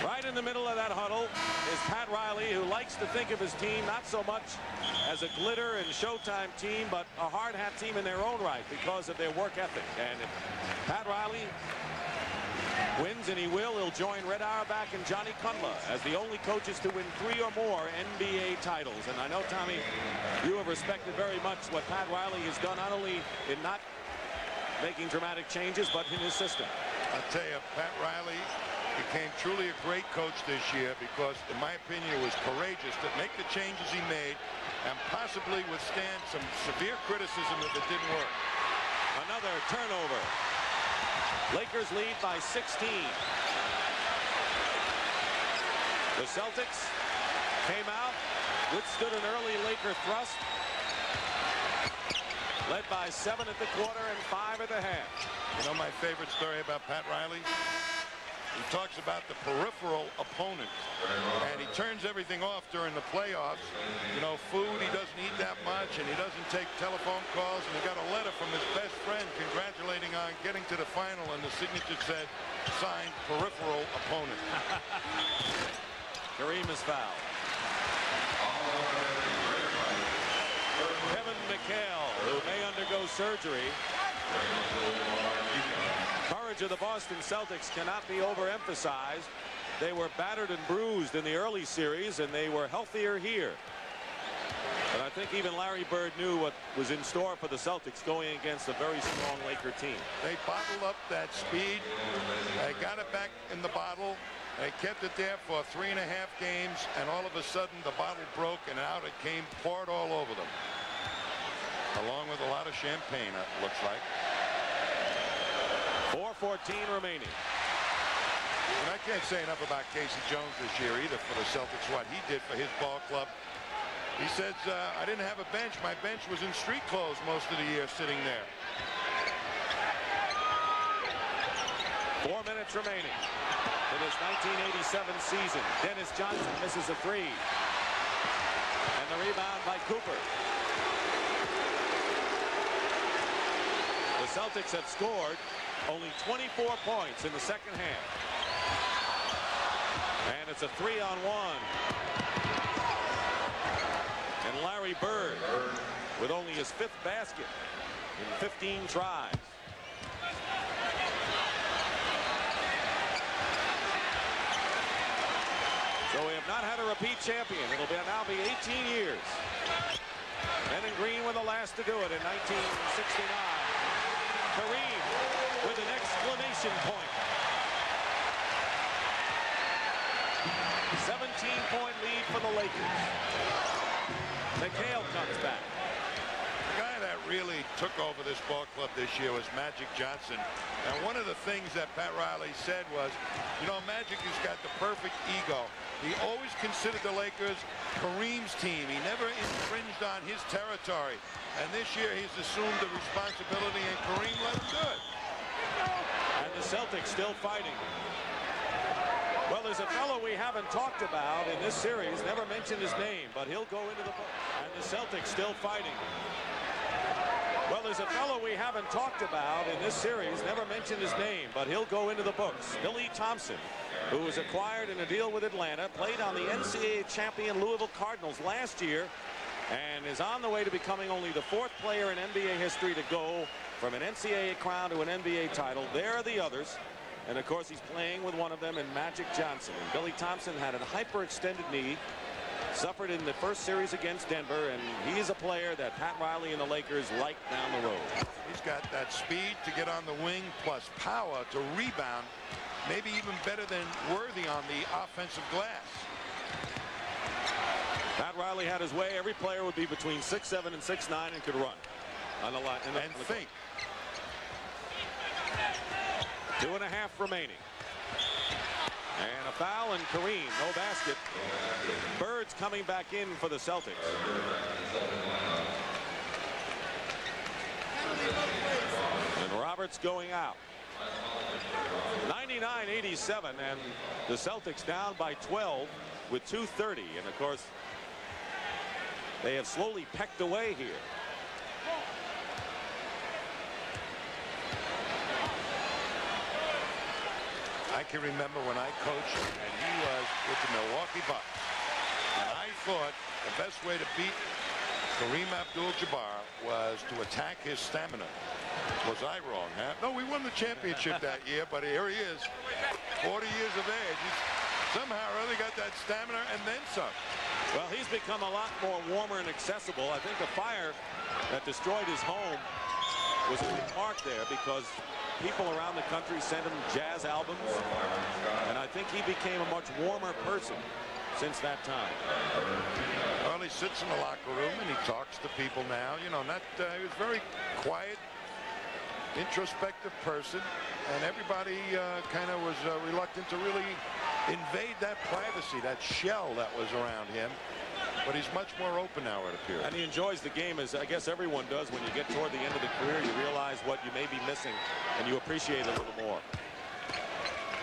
Right in the middle of that huddle is Pat Riley, who likes to think of his team not so much as a glitter and showtime team, but a hard hat team in their own right because of their work ethic. And if Pat Riley wins, and he will, he'll join Red Auerbach and Johnny Cunla as the only coaches to win 3 or more NBA titles. And I know, Tommy, you have respected very much what Pat Riley has done, not only in not making dramatic changes, but in his system. I'll tell you, Pat Riley became truly a great coach this year because, in my opinion, it was courageous to make the changes he made and possibly withstand some severe criticism if it didn't work. Another turnover. Lakers lead by 16. The Celtics came out, withstood an early Laker thrust, led by 7 at the quarter and 5 at the half. You know my favorite story about Pat Riley? He talks about the peripheral opponent, and he turns everything off during the playoffs. You know, food, he doesn't eat that much, and he doesn't take telephone calls, and he got a letter from his best friend congratulating on getting to the final, and the signature said, signed, peripheral opponent. Kareem is fouled. Kevin McHale, who may undergo surgery. Courage of the Boston Celtics cannot be overemphasized. They were battered and bruised in the early series, and they were healthier here. But I think even Larry Bird knew what was in store for the Celtics going against a very strong Laker team. They bottled up that speed. They got it back in the bottle. They kept it there for 3.5 games, and all of a sudden the bottle broke, and out it came, poured all over them. Along with a lot of champagne, it looks like. 4:14 remaining. And I can't say enough about Casey Jones this year either for the Celtics, what he did for his ball club. He says, I didn't have a bench. My bench was in street clothes most of the year sitting there. 4 minutes remaining in this 1987 season. Dennis Johnson misses a 3. And the rebound by Cooper. The Celtics have scored only 24 points in the second half. And it's a 3-on-1. And Larry Bird with only his 5th basket in 15 tries. So we have not had a repeat champion. It'll now be 18 years. Men in green were the last to do it in 1969. Kareem with an exclamation point. 17-point lead for the Lakers. McHale comes back. The guy that really took over this ball club this year was Magic Johnson. And one of the things that Pat Riley said was, you know, Magic has got the perfect ego. He always considered the Lakers Kareem's team. He never infringed on his territory. And this year he's assumed the responsibility, and Kareem let him do it. And the Celtics still fighting. Well, there's a fellow we haven't talked about in this series, never mentioned his name, but he'll go into the book. And the Celtics still fighting. Well, there's a fellow we haven't talked about in this series, never mentioned his name, but he'll go into the books. Billy Thompson, who was acquired in a deal with Atlanta, played on the NCAA champion Louisville Cardinals last year, and is on the way to becoming only the 4th player in NBA history to go from an NCAA crown to an NBA title. There are the others. And, of course, he's playing with one of them in Magic Johnson. And Billy Thompson had a hyperextended knee, suffered in the first series against Denver, and he's a player that Pat Riley and the Lakers like down the road. He's got that speed to get on the wing, plus power to rebound, maybe even better than Worthy on the offensive glass. Pat Riley had his way. Every player would be between 6'7" and 6'9" and could run on the line. And think. 2.5 remaining. And a foul, and Kareem, no basket. Bird's coming back in for the Celtics. And Roberts going out. 99-87, and the Celtics down by 12 with 2:30. And of course, they have slowly pecked away here. I can remember when I coached, and he was with the Milwaukee Bucks. And I thought the best way to beat Kareem Abdul-Jabbar was to attack his stamina. Was I wrong, huh? No, we won the championship that year, but here he is, 40 years of age. He's somehow really got that stamina and then some. Well, he's become a lot more warmer and accessible. I think the fire that destroyed his home was a big mark there, because people around the country sent him jazz albums, and I think he became a much warmer person since that time. Well, he sits in the locker room and he talks to people now. You know, he was very quiet, introspective person, and everybody kind of was reluctant to really invade that privacy, that shell that was around him. But he's much more open now, it appears. And he enjoys the game, as I guess everyone does. When you get toward the end of the career, you realize what you may be missing, and you appreciate it a little more.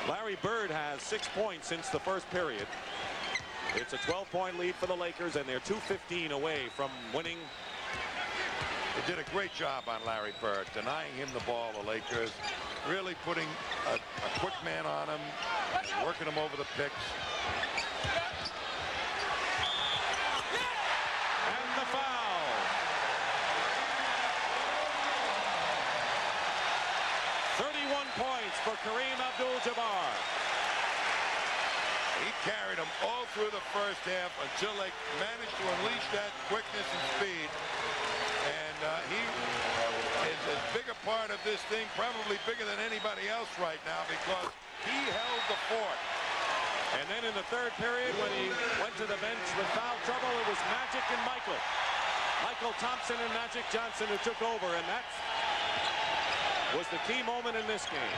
Larry Bird has 6 points since the first period. It's a 12-point lead for the Lakers, and they're 2:15 away from winning. They did a great job on Larry Bird, denying him the ball, the Lakers. Really putting a quick man on him, working him over the picks. And the foul. Points for Kareem Abdul-Jabbar. He carried them all through the first half until they managed to unleash that quickness and speed. And he is as big a part of this thing, probably bigger than anybody else right now, because he held the fort. And then in the third period, when he went to the bench with foul trouble, it was Magic and Michael Thompson and Magic Johnson who took over, and that was the key moment in this game.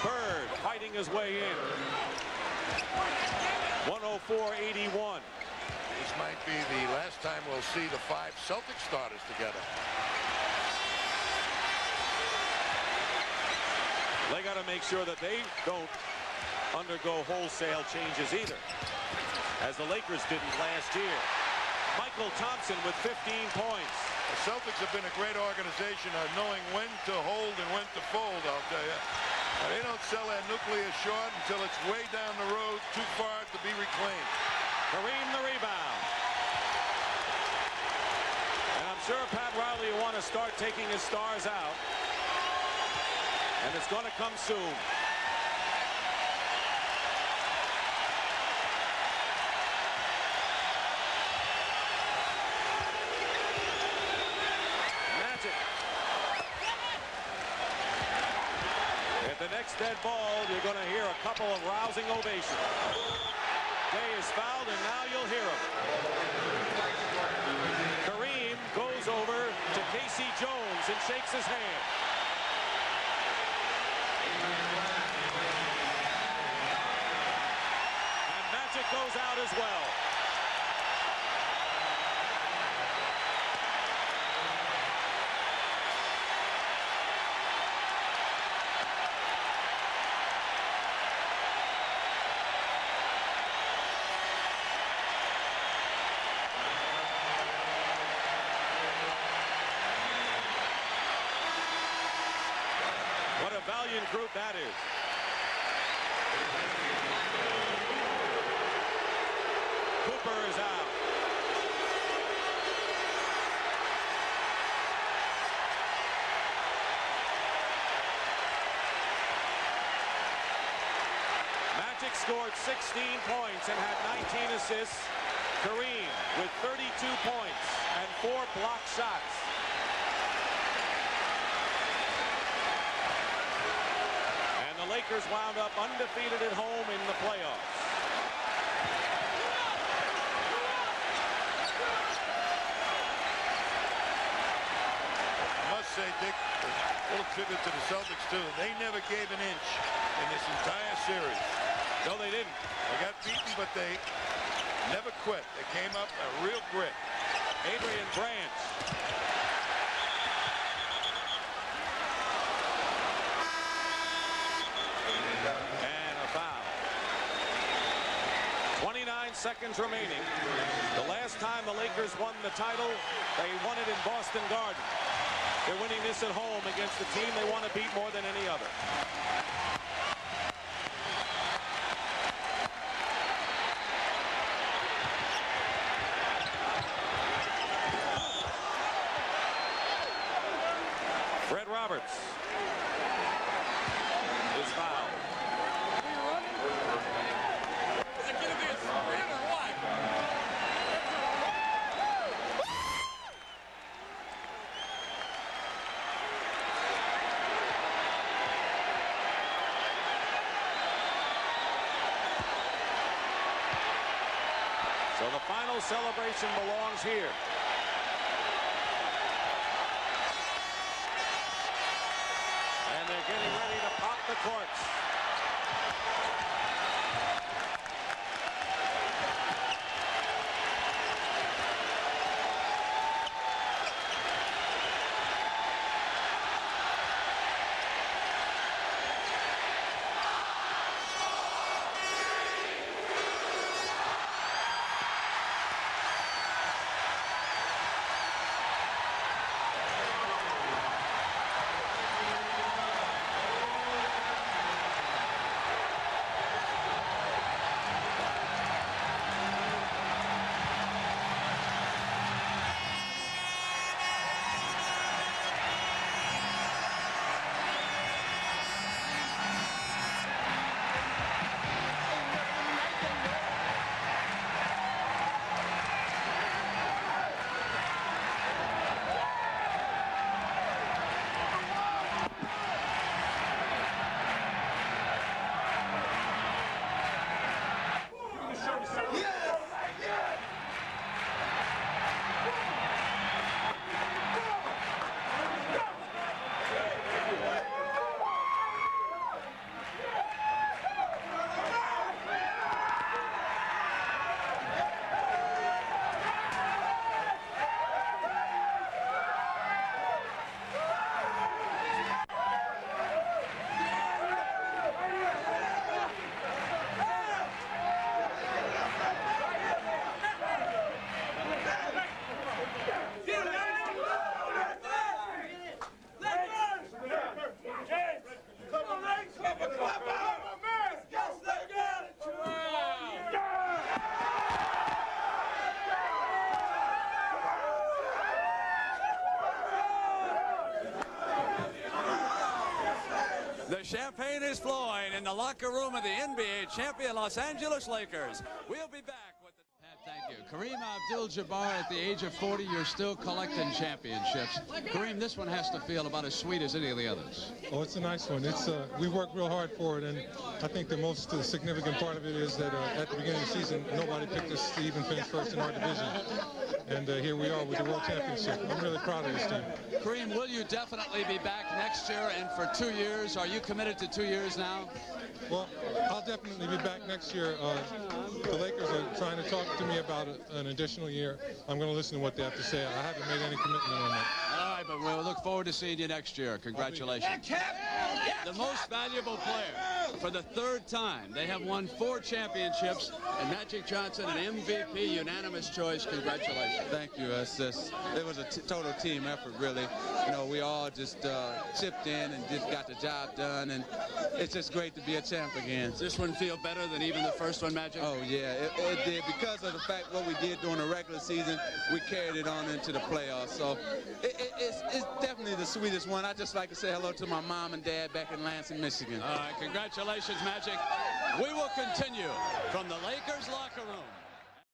Bird fighting his way in. 104-81. This might be the last time we'll see the 5 Celtic starters together. They got to make sure that they don't undergo wholesale changes either, as the Lakers didn't last year. Michael Thompson with 15 points. The Celtics have been a great organization of knowing when to hold and when to fold, I'll tell you. They don't sell that nuclear short until it's way down the road, too far to be reclaimed. Kareem the rebound. And I'm sure Pat Riley will want to start taking his stars out. And it's going to come soon. The next dead ball, you're going to hear a couple of rousing ovations. Day is fouled, and now you'll hear him. Kareem goes over to Casey Jones and shakes his hand. And Magic goes out as well. Valiant group that is. Cooper is out. Magic scored 16 points and had 19 assists. Kareem with 32 points and 4 block shots. The Lakers wound up undefeated at home in the playoffs. Dick, a little tribute to the Celtics, too. They never gave an inch in this entire series. No, they didn't. They got beaten, but they never quit. They came up a real grit. Adrian Branch. And a foul. 29 seconds remaining. The last time the Lakers won the title, they won it in Boston Garden. They're winning this at home against the team they want to beat more than any other. Fred Roberts is fouled. Is it going to be a sprint or what? So the final celebration belongs here. And they're getting ready to pop the corks. The champagne is flowing in the locker room of the NBA champion Los Angeles Lakers. We'll be back with the... Thank you. Kareem Abdul-Jabbar, at the age of 40, you're still collecting championships. Kareem, this one has to feel about as sweet as any of the others. Oh, it's a nice one. It's we worked real hard for it, and I think the most significant part of it is that at the beginning of the season, nobody picked us to even finish first in our division. And here we are with the World Championship. I'm really proud of this team. Kareem, will you definitely be back next year and for 2 years? Are you committed to 2 years now? Well, I'll definitely be back next year. The Lakers are trying to talk to me about an additional year. I'm going to listen to what they have to say. I haven't made any commitment on that. All right, but we'll look forward to seeing you next year. Congratulations. The most valuable player for the third time. They have won 4 championships, and Magic Johnson, an MVP, unanimous choice. Congratulations. Thank you. It was a total team effort, really. You know, we all just chipped in and just got the job done, and it's just great to be a champ again. Does this one feel better than even the first one, Magic? Oh, yeah, it did. Because of the fact what we did during the regular season, we carried it on into the playoffs. So it's definitely the sweetest one. I'd just like to say hello to my mom and dad back in Lansing, Michigan. All right, congratulations, Magic. We will continue from the Lakers locker room.